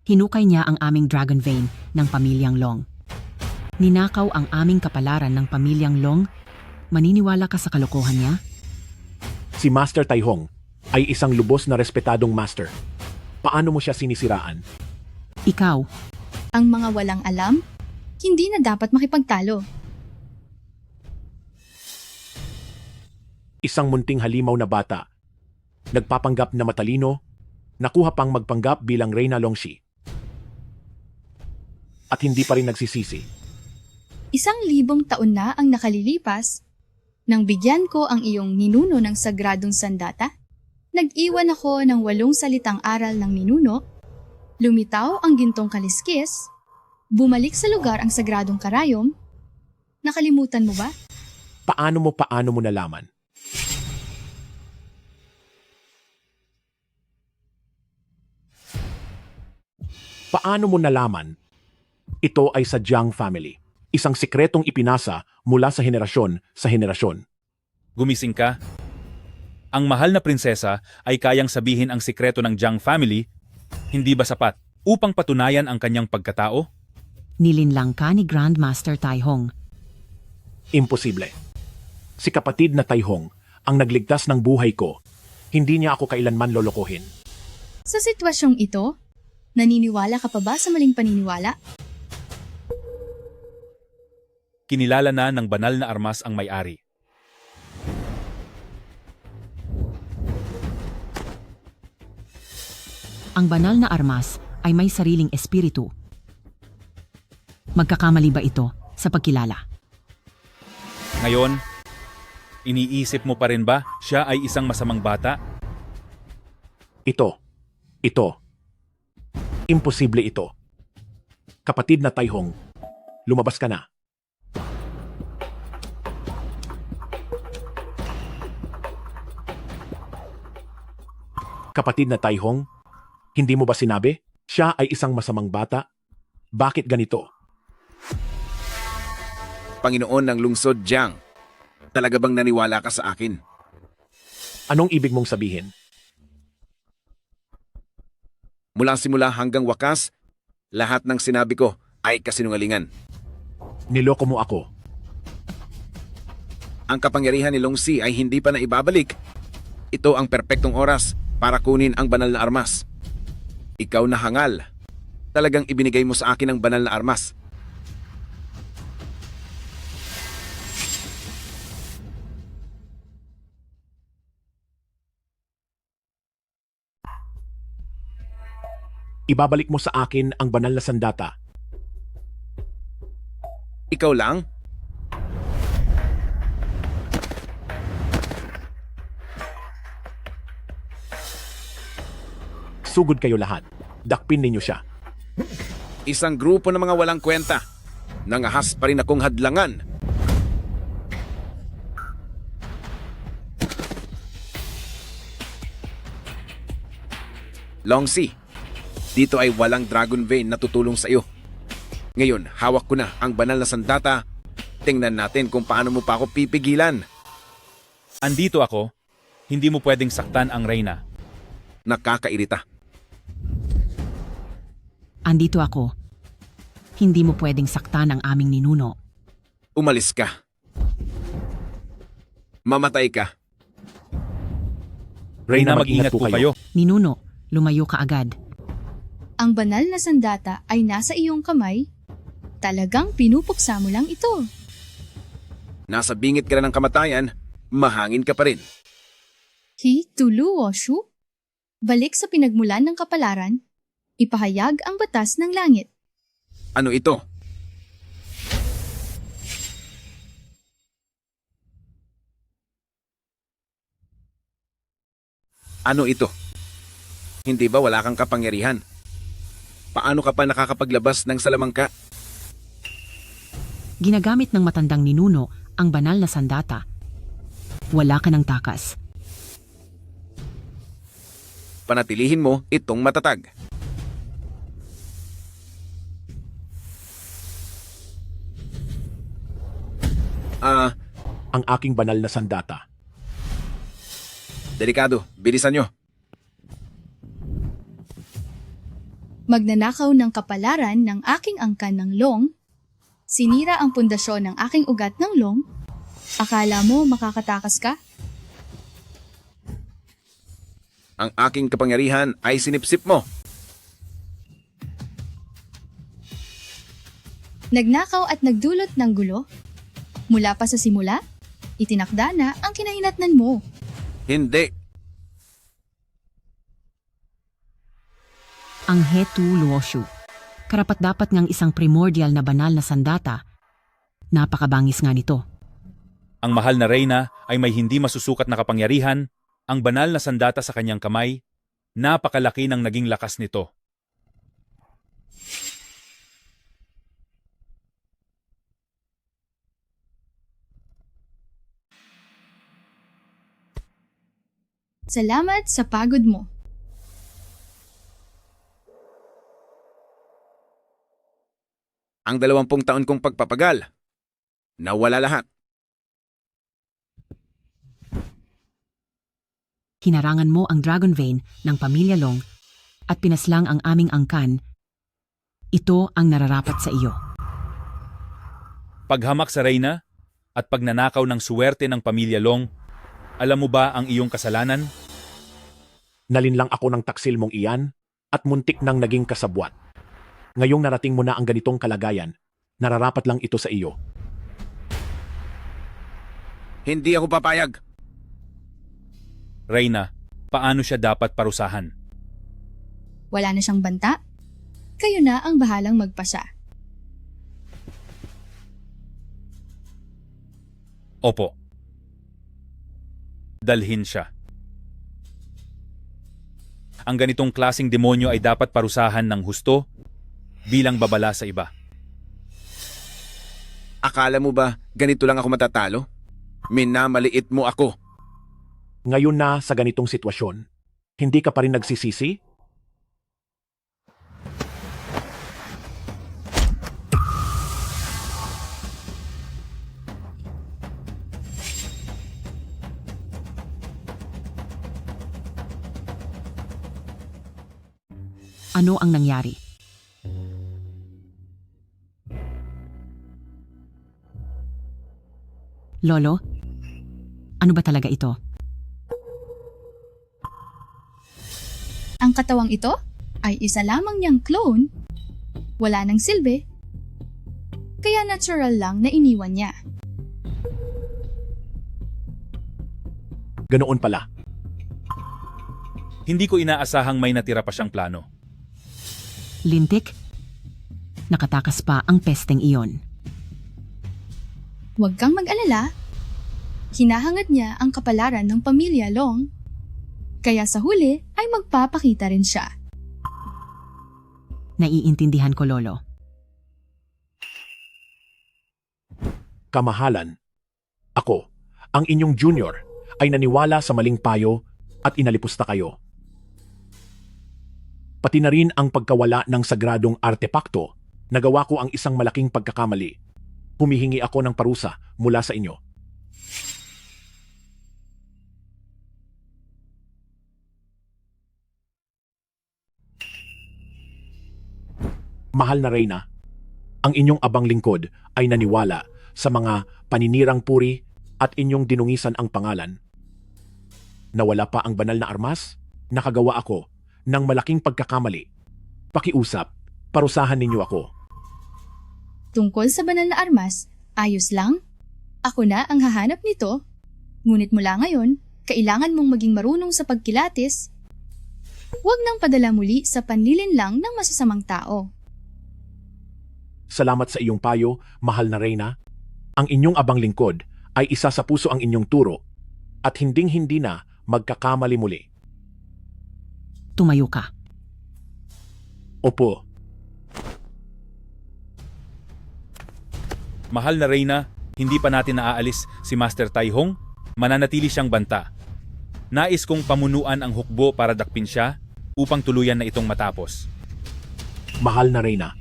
Hinukay niya ang aming dragon vein ng pamilyang Long. Ninakaw ang aming kapalaran ng pamilyang Long. Maniniwala ka sa kalokohan niya? Si Master Tai Hong ay isang lubos na respetadong master. Paano mo siya sinisiraan? Ikaw, Ang mga walang alam, hindi na dapat makipagtalo. Isang munting halimaw na bata, nagpapanggap na matalino, nakuha pang magpanggap bilang Reyna Longxi. At hindi pa rin nagsisisi. 1,000 taon na ang nakalilipas, nang bigyan ko ang iyong ninuno ng sagradong sandata, nag-iwan ako ng 8 salitang aral ng ninuno, lumitaw ang gintong kaliskis, bumalik sa lugar ang sagradong karayom. Nakalimutan mo ba? Paano mo nalaman? Paano mo nalaman? Ito ay sa Jiang family. Isang sikretong ipinasa mula sa henerasyon sa henerasyon. Gumising ka? Ang mahal na prinsesa ay kayang sabihin ang sikreto ng Jiang family, hindi ba sapat upang patunayan ang kanyang pagkatao? nilinlang ka ni Grandmaster Tai Hong. Imposible. Si kapatid na Tai Hong ang nagligtas ng buhay ko. Hindi niya ako kailanman lolokohin. Sa sitwasyong ito, naniniwala ka pa ba sa maling paniniwala? Kinilala na ng banal na armas ang may-ari. Ang banal na armas ay may sariling espiritu. Magkakamali ba ito sa pagkilala? Ngayon, iniisip mo pa rin ba siya ay isang masamang bata? Ito. Imposible ito. Kapatid na Tai Hong, lumabas ka na. Kapatid na Tai Hong, hindi mo ba sinabi? Siya ay isang masamang bata? Bakit ganito? Panginoon ng lungsod Jiang, talaga bang naniwala ka sa akin? Anong ibig mong sabihin? Mula simula hanggang wakas, lahat ng sinabi ko ay kasinungalingan. Niloko mo ako. Ang kapangyarihan ni Longxi ay hindi pa naibabalik. Ito ang perpektong oras para kunin ang banal na armas. Ikaw na hangal. Talagang ibinigay mo sa akin ang banal na armas. Ibabalik mo sa akin ang banal na sandata. Ikaw lang? Sugod kayo lahat. Dakpin ninyo siya. Isang grupo ng mga walang kwenta. Nangahas pa rin akong hadlangan. Longsi, dito ay walang dragon vein na tutulong sa iyo. Ngayon, hawak ko na ang banal na sandata. Tingnan natin kung paano mo pa ako pipigilan. Andito ako. Hindi mo pwedeng saktan ang Reyna. Nakakairita. Andito ako. Hindi mo pwedeng saktan ang aming ninuno. Umalis ka. Mamatay ka. Reyna, mag-ingat po kayo. Ninuno, lumayo ka agad. Ang banal na sandata ay nasa iyong kamay. Talagang pinupuksa mo lang ito. Nasa bingit ka na ng kamatayan, mahangin ka pa rin. Hi Tulu Woshu, balik sa pinagmulan ng kapalaran, ipahayag ang batas ng langit. Ano ito? Ano ito? Hindi ba wala kang kapangyarihan? Paano ka pa nakakapaglabas ng salamangka? Ginagamit ng matandang ninuno ang banal na sandata. Wala ka ng takas. Panatilihin mo itong matatag. Ang aking banal na sandata. Delikado, bilisan nyo. Magnanakaw ng kapalaran ng aking angkan ng long, sinira ang pundasyon ng aking ugat ng long, akala mo makakatakas ka? Ang aking kapangyarihan ay sinipsip mo. Nagnakaw at nagdulot ng gulo? Mula pa sa simula, itinakda na ang kinahinatnan mo. Hindi. Ang Hetu Luoshu. Karapat-dapat ngang isang primordial na banal na sandata. Napakabangis nga nito. Ang mahal na Reyna ay may hindi masusukat na kapangyarihan. Ang banal na sandata sa kanyang kamay, napakalaki ng naging lakas nito. Salamat sa pagod mo. Ang 20 taon kong pagpapagal, nawala lahat. Hinarangan mo ang dragon vein ng pamilya Long at pinaslang ang aming angkan. Ito ang nararapat sa iyo. Paghamak sa Reyna at pagnanakaw ng suwerte ng pamilya Long, alam mo ba ang iyong kasalanan? Nalinlang ako ng taksil mong iyan at muntik nang naging kasabwat. Ngayong narating mo na ang ganitong kalagayan, nararapat lang ito sa iyo. Hindi ako papayag. Reyna, paano siya dapat parusahan? Wala na siyang banta? Kayo na ang bahalang magpasya. Opo. Dalhin siya. Ang ganitong klasing demonyo ay dapat parusahan ng husto bilang babala sa iba. Akala mo ba ganito lang ako matatalo? Minamaliit mo ako. Ngayon na sa ganitong sitwasyon, hindi ka pa rin nagsisisi? Ano ang nangyari? Lolo, ano ba talaga ito? Ang katawang ito ay isa lamang niyang clone. Wala nang silbi. Kaya natural lang na iniwan niya. Ganoon pala. Hindi ko inaasahang may natira pa siyang plano. Lintik, nakatakas pa ang pesteng iyon. Huwag kang mag-alala. Hinahangad niya ang kapalaran ng pamilya Long, kaya sa huli ay magpapakita rin siya. Naiintindihan ko, Lolo. Kamahalan. Ako, ang inyong junior, ay naniwala sa maling payo at inalipusta kayo. Pati na rin ang pagkawala ng sagradong artepakto, nagawa ko ang isang malaking pagkakamali. Humihingi ako ng parusa mula sa inyo. Mahal na Reyna, ang inyong abang lingkod ay naniwala sa mga paninirang puri at inyong dinungisan ang pangalan. Nawala pa ang banal na armas, nakagawa ako ng malaking pagkakamali. Pakiusap, parusahan ninyo ako. Tungkol sa banal na armas, ayos lang. Ako na ang hahanap nito. Ngunit mula ngayon, kailangan mong maging marunong sa pagkilatis. Huwag nang padala muli sa panlilinlang ng masasamang tao. Salamat sa iyong payo, mahal na Reyna. Ang inyong abang lingkod ay isa sa puso ang inyong turo at hinding-hindi na magkakamali muli. Tumayo ka. Opo. Mahal na Reyna, hindi pa natin naaalis si Master Tai Hong. Mananatili siyang banta. Nais kong pamunuan ang hukbo para dakpin siya upang tuluyan na itong matapos. Mahal na Reyna,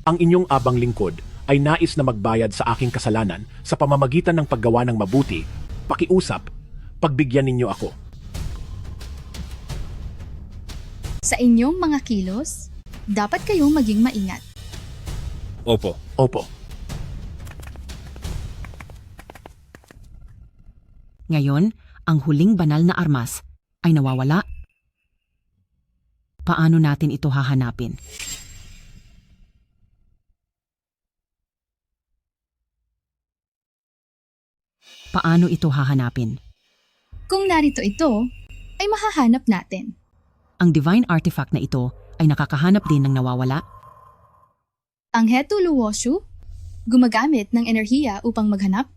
ang inyong abang lingkod ay nais na magbayad sa aking kasalanan sa pamamagitan ng paggawa ng mabuti. Pakiusap, pagbigyan ninyo ako. Sa inyong mga kilos, dapat kayong maging maingat. Opo. Opo. Ngayon, ang huling banal na armas ay nawawala. Paano natin ito hahanapin? Paano ito hahanapin? Kung narito ito, ay mahahanap natin. Ang divine artifact na ito ay nakakahanap din ng nawawala. Ang Hetu Luoshu, gumagamit ng enerhiya upang maghanap,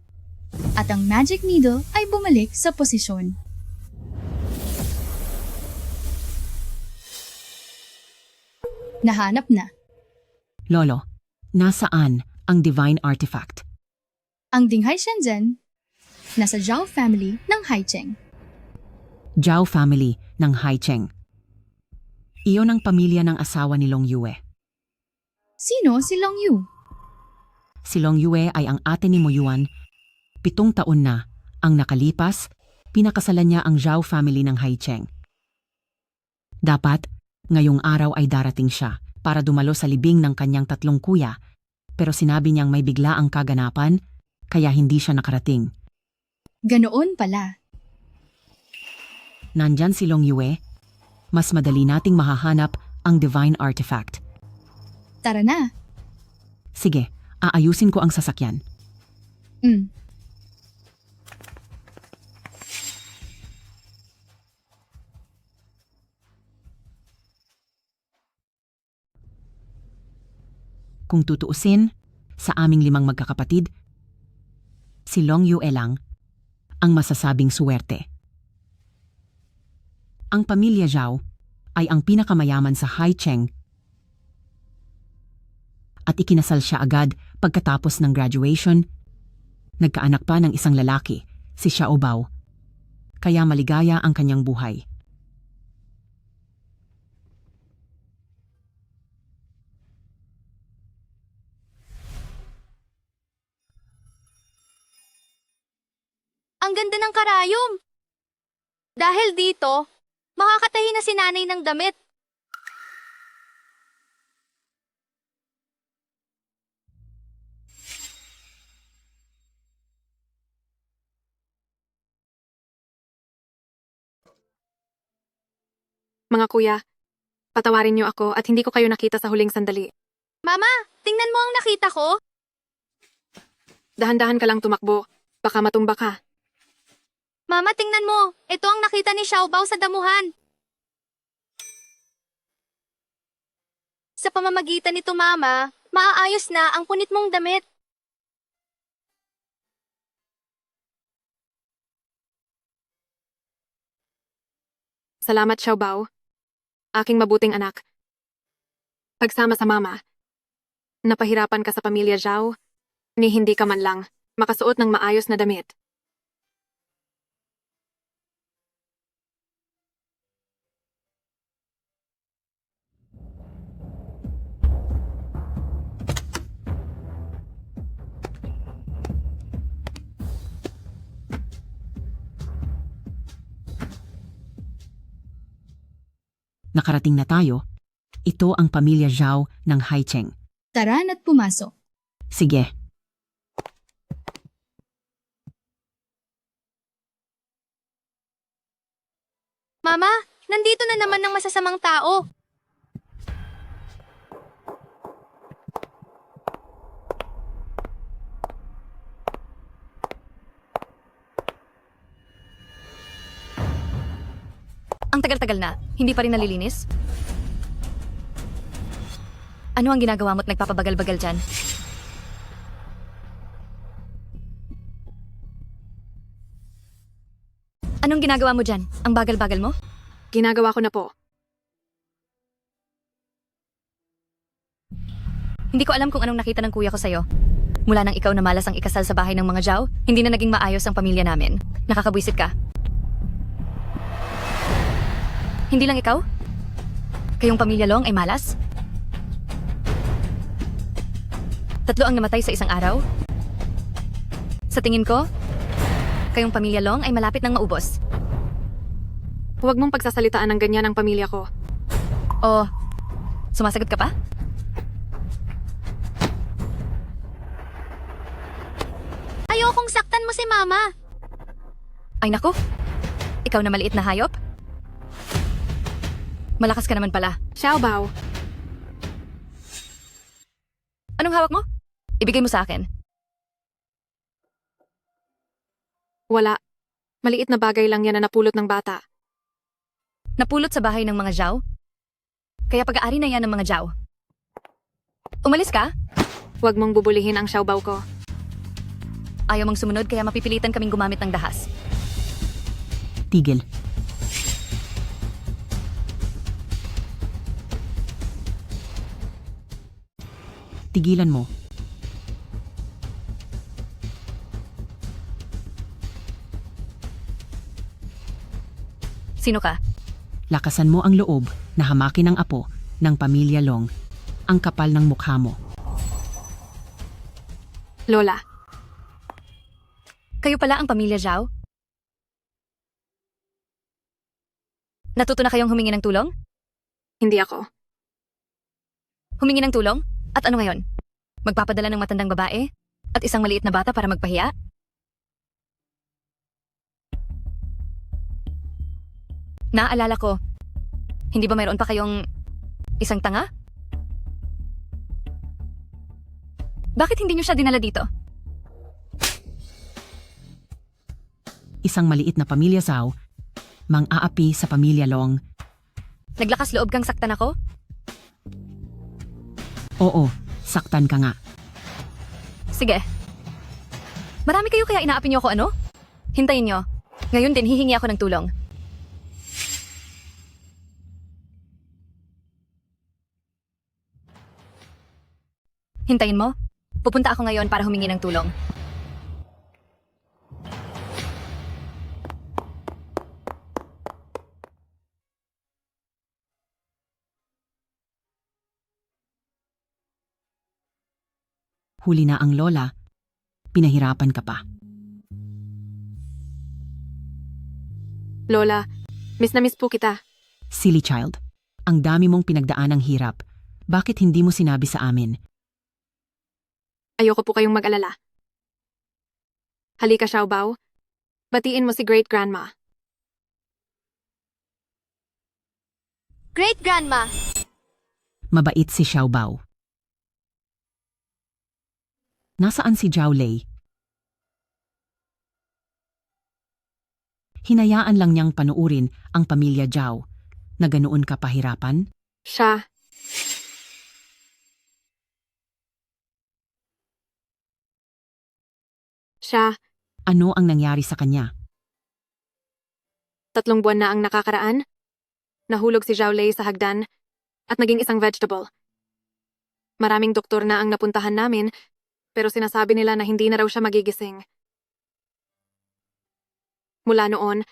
at ang magic needle ay bumalik sa posisyon. Nahanap na. Lolo, nasaan ang divine artifact? Ang Dinghai Shenzhen, nasa Zhao family ng Haicheng. Zhao family ng Haicheng. Iyon ang pamilya ng asawa ni Long Yue. Sino si Long Yu? Si Long Yue ay ang ate ni Mo Yuan. 7 taon na ang nakalipas, pinakasalan niya ang Zhao family ng Haicheng. Dapat, ngayong araw ay darating siya para dumalo sa libing ng kanyang 3 kuya, pero sinabi niyang may bigla ang kaganapan, kaya hindi siya nakarating. Ganoon pala. Nandyan si Long Yue, mas madali nating mahahanap ang divine artifact. Tara na. Sige, aayusin ko ang sasakyan. Kung tutuusin, sa aming 5 magkakapatid, si Long Yue lang ang masasabing suwerte. Ang pamilya Zhao ay ang pinakamayaman sa Haicheng at ikinasal siya agad pagkatapos ng graduation. Nagkaanak pa ng isang lalaki, si Xiao Bao, kaya maligaya ang kanyang buhay. Ang ganda ng karayom! Dahil dito, makakatahi na si nanay ng damit. Mga kuya, patawarin niyo ako at hindi ko kayo nakita sa huling sandali. Mama, tingnan mo ang nakita ko. Dahan-dahan ka lang tumakbo, baka matumba ka. Mama, tingnan mo. Ito ang nakita ni Xiao Bao sa damuhan. Sa pamamagitan nito, Mama, maaayos na ang punit mong damit. Salamat, Xiaobao. Aking mabuting anak. Pagsama sa mama, napahirapan ka sa pamilya Zhao, ni hindi ka man lang makasuot ng maayos na damit. Nakarating na tayo. Ito ang pamilya Zhao ng Haicheng. Tara na't pumasok. Sige, Mama, nandito na naman ng masasamang tao. Ang tagal-tagal na, hindi pa rin nalilinis? Ano ang ginagawa mo't nagpapabagal-bagal dyan? Anong ginagawa mo dyan? Ang bagal-bagal mo? Ginagawa ko na po. Hindi ko alam kung anong nakita ng kuya ko sa'yo. Mula nang ikaw na malas ang ikasal sa bahay ng mga Zhao, hindi na naging maayos ang pamilya namin. Nakakabwisit ka. Hindi lang ikaw? Kayong pamilya Long ay malas? 3 ang namatay sa isang araw? Sa tingin ko, kayong pamilya Long ay malapit nang maubos. Huwag mong pagsasalitaan ng ganyan ang pamilya ko. O, sumasagot ka pa? Ayokong saktan mo si Mama. Ay naku, ikaw na maliit na hayop? Malakas ka naman pala. Xiaobao. Anong hawak mo? Ibigay mo sa akin. Wala. Maliit na bagay lang yan na napulot ng bata. Napulot sa bahay ng mga Zhao? Kaya pag-aari na yan ng mga Zhao. Umalis ka? Huwag mong bubulihin ang Xiaobao ko. Ayaw mong sumunod kaya mapipilitan kaming gumamit ng dahas. tigil. Tigilan mo. Sino ka? Lakasan mo ang loob na hamakin ang apo ng pamilya Long. Ang kapal ng mukha mo. Lola. Kayo pala ang pamilya Zhao? Natuto na kayong humingi ng tulong? Hindi ako. Humingi ng tulong? At ano ngayon? Magpapadala ng matandang babae? At isang maliit na bata para magpahiya? Naaalala ko. Hindi ba mayroon pa kayong isang tanga? Bakit hindi niyo siya dinala dito? Isang maliit na pamilya Zhao, mang-aapi sa pamilya Long. Naglakas loob kang saktan ako? Oo, saktan ka nga. Sige. Marami kayo kaya inaapi niyo ako ano? Hintayin niyo. Ngayon din hihingi ako ng tulong. Hintayin mo. Pupunta ako ngayon para humingi ng tulong. Huli na ang lola, pinahirapan ka pa. Lola, miss na miss po kita. Silly child, ang dami mong pinagdaanang hirap. Bakit hindi mo sinabi sa amin? Ayoko po kayong mag-alala. Halika, Xiaobao. Batiin mo si Great Grandma. Great Grandma! Mabait si Xiaobao. Nasaan si Zhao Lei? Hinayaan lang niyang panuurin ang pamilya Zhao na ganoon ka pahirapan? Siya. Siya, Ano ang nangyari sa kanya? 3 buwan na ang nakakaraan. Nahulog si Zhao Lei sa hagdan at naging isang vegetable. Maraming doktor na ang napuntahan namin, pero sinasabi nila na hindi na raw siya magigising. Mula noon,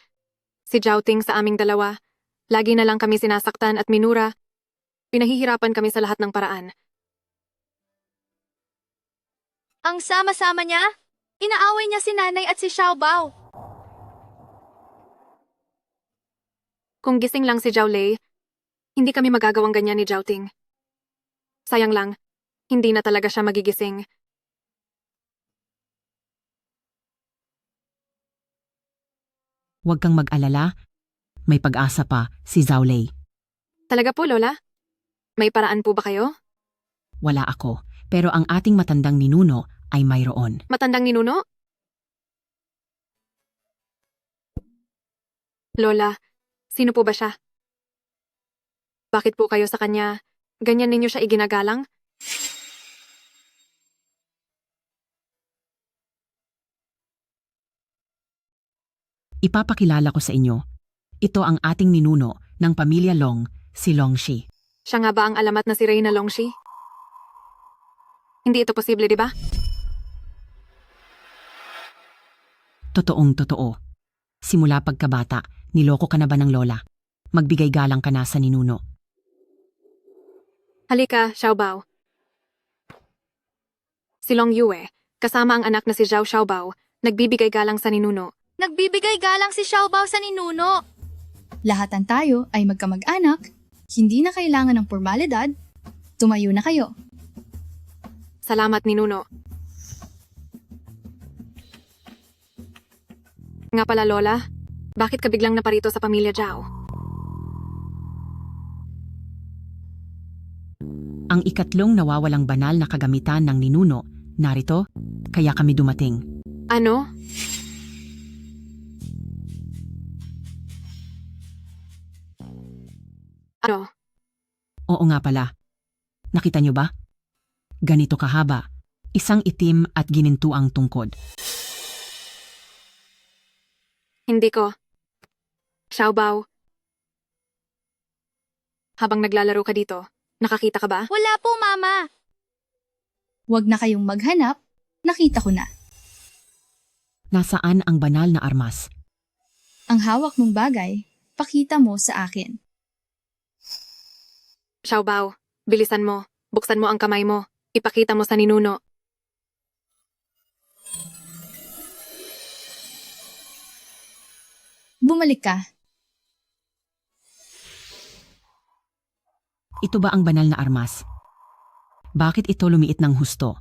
si Zhao Ting sa aming dalawa, lagi na lang kami sinasaktan at minura. Pinahihirapan kami sa lahat ng paraan. Ang sama-sama niya? Inaaway niya si nanay at si Xiaobao. Kung gising lang si Zhao Lei, hindi kami magagawang ganyan ni Zhao Ting. Sayang lang, hindi na talaga siya magigising. Huwag kang mag-alala. May pag-asa pa si Zhao Lei. Talaga po, Lola? May paraan po ba kayo? Wala ako, pero ang ating matandang ninuno ay mayroon. Matandang ninuno? Lola, sino po ba siya? Bakit po kayo sa kanya, ganyan ninyo siya iginagalang? Ipapakilala ko sa inyo. Ito ang ating ninuno ng pamilya Long, si Long Shi. Siya nga ba ang alamat na si Reyna Longshi? Hindi ito posible, di ba? Totoong totoo. Simula pagkabata, niloko ka na ba ng lola? Magbigay galang ka na sa ninuno. Halika, Xiaobao. Si Long Yue, kasama ang anak na si Zhao Xiaobao, nagbibigay galang sa ninuno. Nagbibigay galang si Xiaobao sa ninuno. Lahatan tayo ay magkamag-anak, hindi na kailangan ng formalidad, tumayo na kayo. Salamat, ninuno. Nga pala, Lola, bakit ka biglang naparito sa pamilya Zhao? Ang ikatlong nawawalang banal na kagamitan ng ninuno, narito, kaya kami dumating. Ano? Ano? Oo nga pala. Nakita niyo ba? Ganito kahaba, isang itim at ginintuang tungkod. Hindi ko. Xiaobao. Habang naglalaro ka dito, nakakita ka ba? Wala po, Mama. Huwag na kayong maghanap, nakita ko na. Nasaan ang banal na armas? Ang hawak mong bagay, pakita mo sa akin. Xiaobao, bilisan mo. Buksan mo ang kamay mo. Ipakita mo sa ninuno. Bumalik ka. Ito ba ang banal na armas? Bakit ito lumiit ng husto?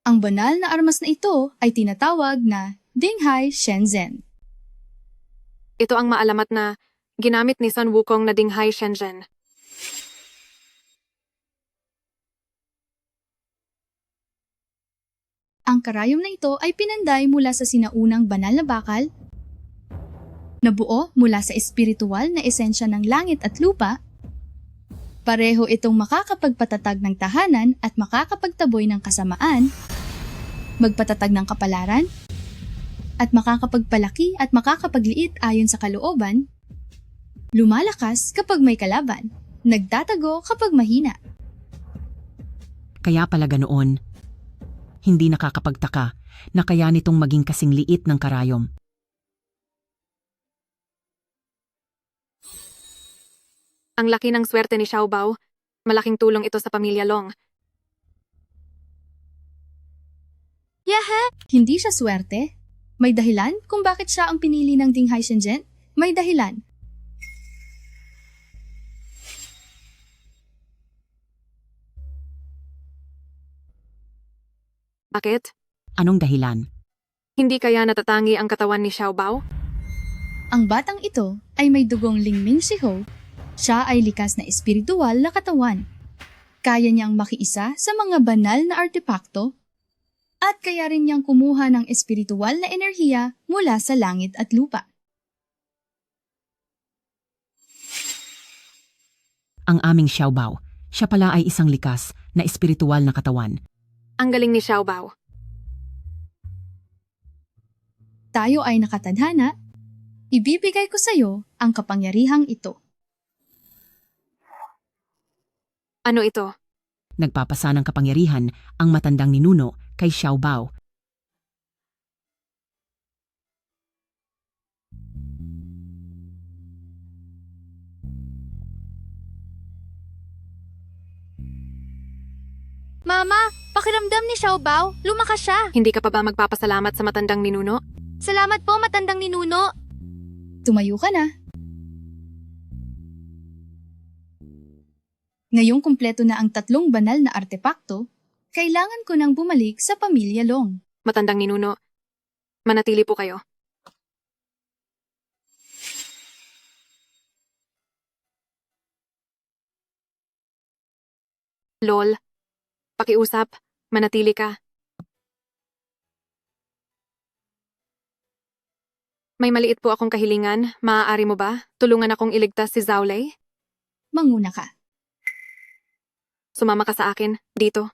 Ang banal na armas na ito ay tinatawag na Dinghai Shenzhen. Ito ang maalamat na ginamit ni Sun Wukong na Dinghai Shenzhen. Ang karayom na ito ay pinanday mula sa sinaunang banal na bakal, nabuo mula sa espiritual na esensya ng langit at lupa. Pareho itong makakapagpatatag ng tahanan at makakapagtaboy ng kasamaan, magpatatag ng kapalaran, at makakapagpalaki at makakapagliit ayon sa kalooban, lumalakas kapag may kalaban, nagtatago kapag mahina. Kaya pala ganoon. Hindi nakakapagtaka na kaya nitong maging kasing liit ng karayom. Ang laki ng swerte ni Xiaobao. Malaking tulong ito sa pamilya Long. Yahe! Hindi siya swerte. May dahilan kung bakit siya ang pinili ng Dinghai Shenzhen. May dahilan. Bakit? Anong dahilan? Hindi kaya natatangi ang katawan ni Xiaobao? Ang batang ito ay may dugong Lingming Shiho. Siya ay likas na espiritual na katawan. Kaya niyang makiisa sa mga banal na artepakto at kaya rin niyang kumuha ng espiritual na enerhiya mula sa langit at lupa. Ang aming Xiaobao, siya pala ay isang likas na espiritual na katawan. Ang galing ni Xiaobao. Tayo ay nakatadhana. Ibibigay ko sa iyo ang kapangyarihang ito. Ano ito? Nagpapasa ng kapangyarihan ang matandang ninuno kay Xiaobao. Mama, pakiramdam ni Xiaobao, lumakas siya. Hindi ka pa ba magpapasalamat sa matandang ninuno? Salamat po, matandang ninuno. Tumayo ka na. Ngayong kumpleto na ang 3 banal na artepakto, kailangan ko nang bumalik sa pamilya Long. Matandang ninuno, manatili po kayo. Lol, pakiusap, manatili ka. May maliit po akong kahilingan. Maaari mo ba? Tulungan akong iligtas si Zhaolei? Manguna ka. Sumama ka sa akin, dito.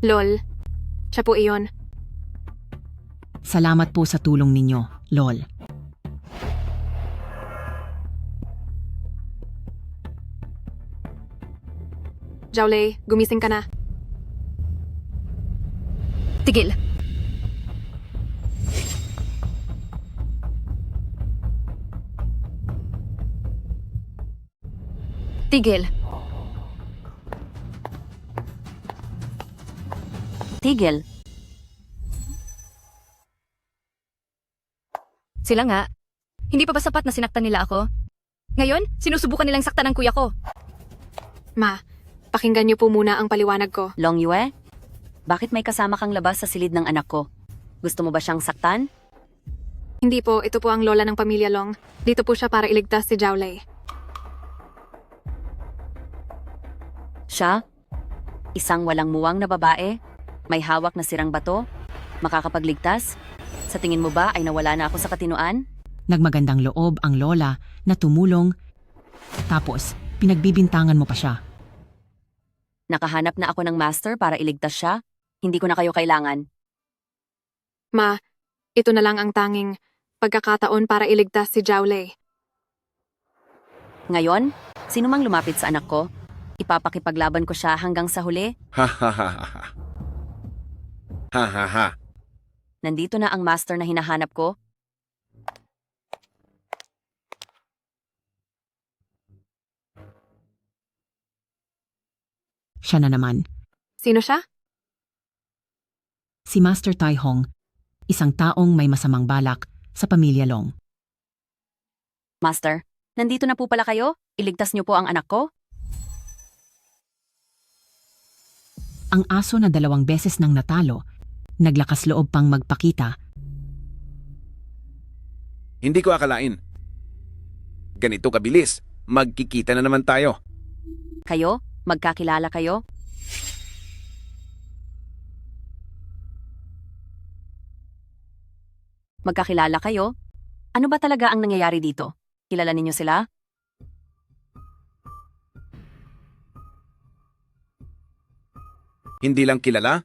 Lol, siya po iyon. Salamat po sa tulong ninyo, lol. Zhaolei, gumising ka na. Tigil. Tigil. Tigil. Sila nga. Hindi pa ba sapat na sinaktan nila ako? Ngayon, sinusubukan nilang saktan ang kuya ko. Ma, pakinggan niyo po muna ang paliwanag ko. Long Yue, bakit may kasama kang labas sa silid ng anak ko? Gusto mo ba siyang saktan? Hindi po, ito po ang lola ng pamilya Long. Dito po siya para iligtas si Zhaolei. Siya? Isang walang muwang na babae? May hawak na sirang bato? Makakapagligtas? Sa tingin mo ba ay nawala na ako sa katinuan? Nagmagandang loob ang lola na tumulong. Tapos, pinagbibintangan mo pa siya. Nakahanap na ako ng master para iligtas siya? Hindi ko na kayo kailangan. Ma, ito na lang ang tanging pagkakataon para iligtas si Zhaolei. Ngayon, sino mang lumapit sa anak ko, ipapakipaglaban ko siya hanggang sa huli. Ha ha ha ha ha. Ha ha ha. Nandito na ang master na hinahanap ko. Siya na naman. Sino siya? Si Master Tai Hong, isang taong may masamang balak sa pamilya Long. Master, nandito na po pala kayo? Iligtas niyo po ang anak ko? Ang aso na 2 beses nang natalo, naglakas loob pang magpakita. Hindi ko akalain. Ganito kabilis. Magkikita na naman tayo. Kayo? Magkakilala kayo? Magkakilala kayo? Ano ba talaga ang nangyayari dito? Kilala ninyo sila? Hindi lang kilala,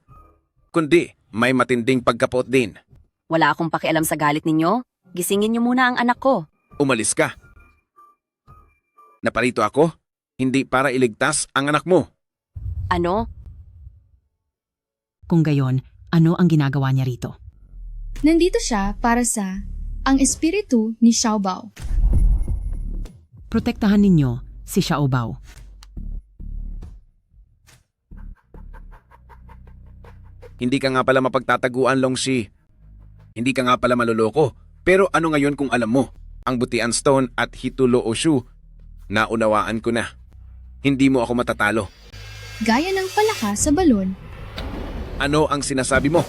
kundi may matinding pagkapot din. Wala akong pakialam sa galit ninyo. Gisingin niyo muna ang anak ko. Umalis ka. Naparito ako, hindi para iligtas ang anak mo. Ano? Kung gayon, ano ang ginagawa niya rito? Nandito siya para sa ang espiritu ni Xiaobao. Protektahan ninyo si Xiaobao. Hindi ka nga pala mapagtataguan, Longxi. Hindi ka nga pala maluloko. Pero ano ngayon kung alam mo, ang Butian Stone at Hitulo Oshu, naunawaan ko na. Hindi mo ako matatalo. Gaya ng palaka sa balon. Ano ang sinasabi mo?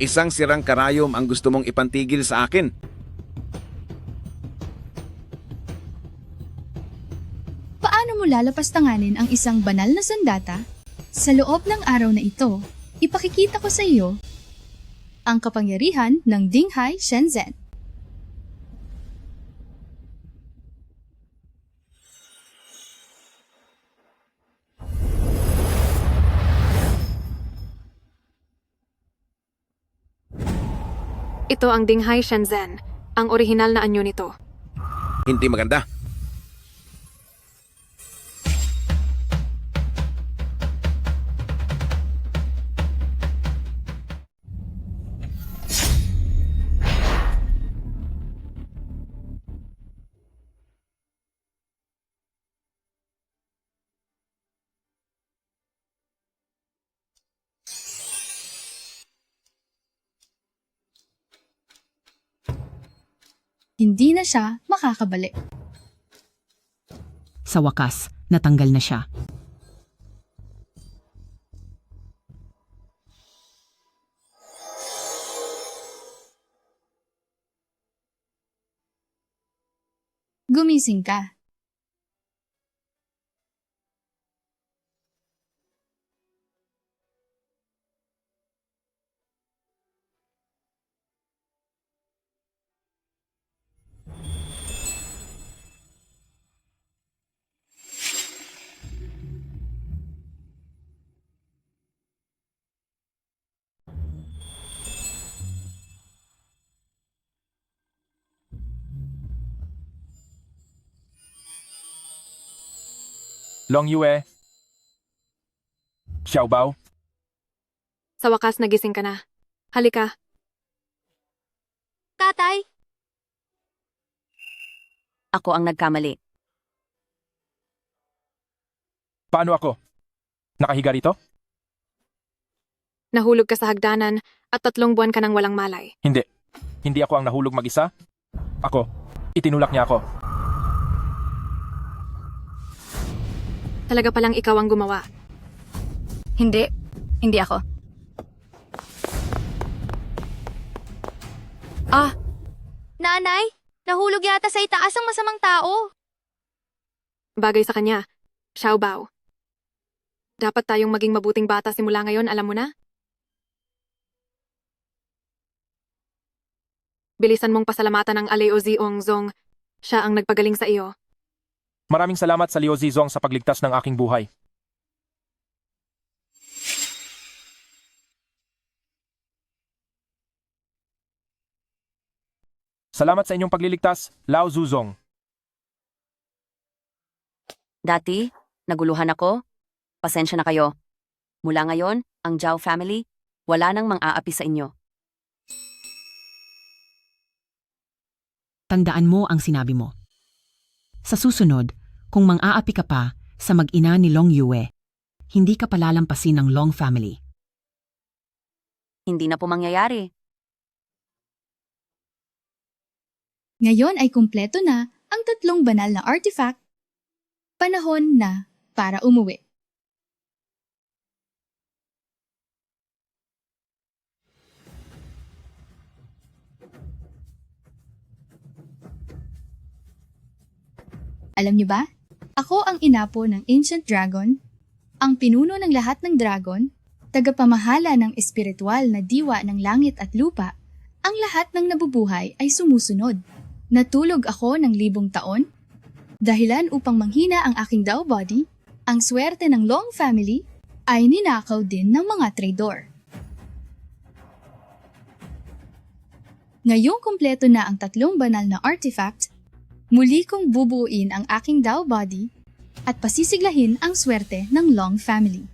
Isang sirang karayom ang gusto mong ipantigil sa akin. Paano mo lalapastanganin ang isang banal na sandata? Sa loob ng araw na ito, ipakikita ko sa iyo ang kapangyarihan ng Dinghai Shenzhen. Ito ang Dinghai Shenzhen, ang orihinal na anyo nito. Hindi maganda. Hindi na siya makakabalik. Sa wakas, natanggal na siya. Gumising ka. Long Yue. Xiaobao. Sa wakas nagising ka na. Halika. Tatay, Ako ang nagkamali. Paano ako? Nakahiga rito? Nahulog ka sa hagdanan at 3 buwan ka nang walang malay. Hindi. Hindi ako ang nahulog mag-isa. Ako. Itinulak niya ako. Talaga palang ikaw ang gumawa. Hindi. Hindi ako. nanay, nahulog yata sa itaas ang masamang tao. Bagay sa kanya. Xiaobao. Dapat tayong maging mabuting bata simula ngayon, alam mo na? Bilisan mong pasalamatan ang Aleo Ziong Zong. Siya ang nagpagaling sa iyo. Maraming salamat sa Liu Zizong sa pagligtas ng aking buhay. Salamat sa inyong pagliligtas, Lao Zuzong. Dati, naguluhan ako. Pasensya na kayo. Mula ngayon, ang Zhao family, wala nang mang-aapi sa inyo. Tandaan mo ang sinabi mo. Sa susunod, kung mang-aapi ka pa sa mag-ina ni Long Yue, hindi ka palalampasin ng Long family. Hindi na po mangyayari. Ngayon ay kumpleto na ang 3 banal na artifact. Panahon na para umuwi. Alam niyo ba? Ako ang inapo ng Ancient Dragon, ang pinuno ng lahat ng dragon, tagapamahala ng espiritual na diwa ng langit at lupa. Ang lahat ng nabubuhay ay sumusunod. Natulog ako ng 1,000 taon. Dahilan upang manghina ang aking Dao body, ang swerte ng Long family ay ninakaw din ng mga traidor. Ngayong kumpleto na ang 3 banal na artifact, muli kong bubuuin ang aking Dao body at pasisiglahin ang swerte ng Long family.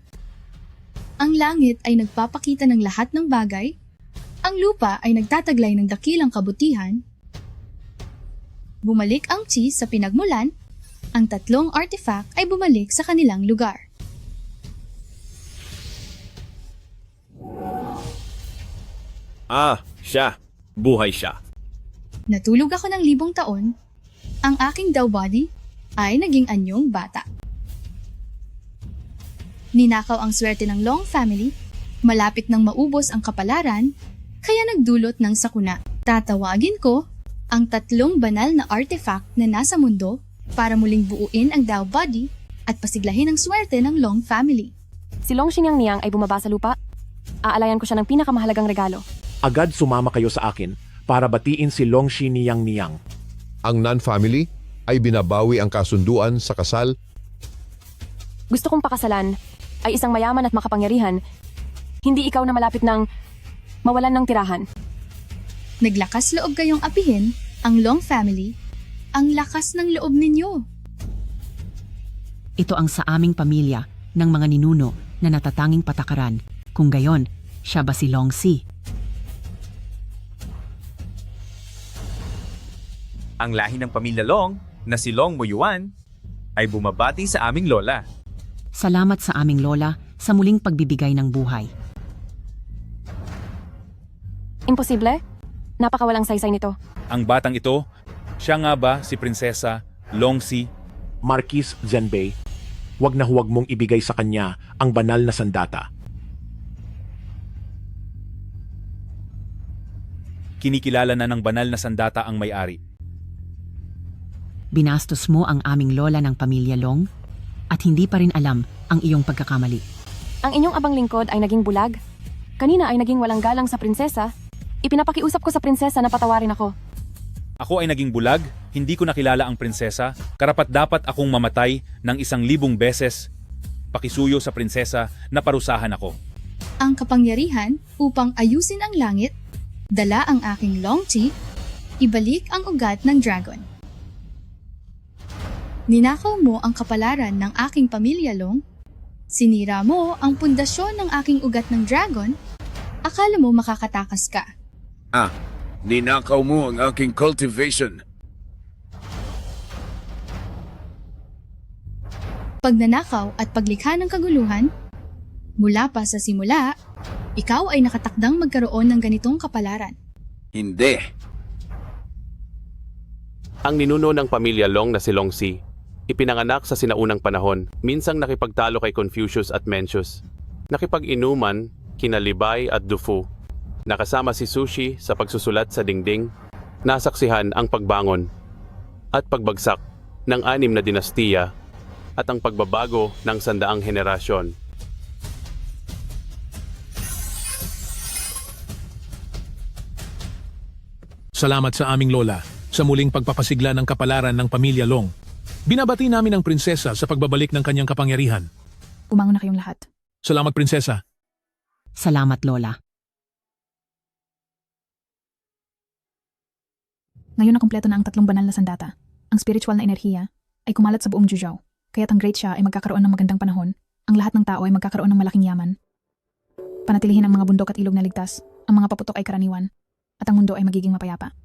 Ang langit ay nagpapakita ng lahat ng bagay, ang lupa ay nagtataglay ng dakilang kabutihan, bumalik ang chi sa pinagmulan, ang 3 artifact ay bumalik sa kanilang lugar. Siya. Buhay siya. Natulog ako ng 1,000 taon, ang aking Dao body ay naging anyong bata. Ninakaw ang swerte ng Long family, malapit nang maubos ang kapalaran, kaya nagdulot ng sakuna. Tatawagin ko ang 3 banal na artifact na nasa mundo para muling buuin ang Dao body at pasiglahin ang swerte ng Long family. Si Long Xingyang Niang ay bumaba sa lupa. Aalayan ko siya ng pinakamahalagang regalo. Agad sumama kayo sa akin para batiin si Longxi Niyang. Ang non-family ay binabawi ang kasunduan sa kasal. Gusto kong pakasalan ay isang mayaman at makapangyarihan. Hindi ikaw na malapit ng mawalan ng tirahan. Naglakas loob kayong apihin ang Long family, ang lakas ng loob ninyo. Ito ang sa aming pamilya ng mga ninuno na natatanging patakaran. Kung gayon, siya ba si Longxi? Ang lahi ng pamilya Long na si Long Muyuan ay bumabati sa aming lola. Salamat sa aming lola sa muling pagbibigay ng buhay. Imposible? Napakawalang saysay nito. Ang batang ito, siya nga ba si Prinsesa Longxi? Marquis Zhenbei, huwag na huwag mong ibigay sa kanya ang banal na sandata. Kinikilala na ng banal na sandata ang may-ari. Binastos mo ang aming lola ng pamilya Long at hindi pa rin alam ang iyong pagkakamali. Ang inyong abang lingkod ay naging bulag. Kanina ay naging walang galang sa prinsesa. Ipinapakiusap ko sa prinsesa na patawarin ako. Ako ay naging bulag, hindi ko nakilala ang prinsesa, karapat-dapat akong mamatay ng 1,000 beses. Pakisuyo sa prinsesa na parusahan ako. Ang kapangyarihan upang ayusin ang langit, dala ang aking Longxi, ibalik ang ugat ng dragon. Ninakaw mo ang kapalaran ng aking pamilya Long, sinira mo ang pundasyon ng aking ugat ng dragon, akala mo makakatakas ka. Ninakaw mo ang aking cultivation. Pagnanakaw at paglikha ng kaguluhan, mula pa sa simula, ikaw ay nakatakdang magkaroon ng ganitong kapalaran. Hindi. Ang ninuno ng pamilya Long na si Longxi, ipinanganak sa sinaunang panahon, minsang nakipagtalo kay Confucius at Mencius. Nakipag-inuman, kina Libay at Dufu. Nakasama si Sushi sa pagsusulat sa dingding, nasaksihan ang pagbangon at pagbagsak ng 6 na dinastiya at ang pagbabago ng 100 henerasyon. Salamat sa aming lola sa muling pagpapasigla ng kapalaran ng pamilya Long. Binabati namin ang prinsesa sa pagbabalik ng kanyang kapangyarihan. Umangon na kayong lahat. Salamat, prinsesa. Salamat, lola. Ngayon na kumpleto na ang 3 banal na sandata. Ang spiritual na enerhiya ay kumalat sa buong Juzhou. Kaya't ang Great Xia ay magkakaroon ng magandang panahon. Ang lahat ng tao ay magkakaroon ng malaking yaman. Panatilihin ang mga bundok at ilog na ligtas. Ang mga paputok ay karaniwan. At ang mundo ay magiging mapayapa.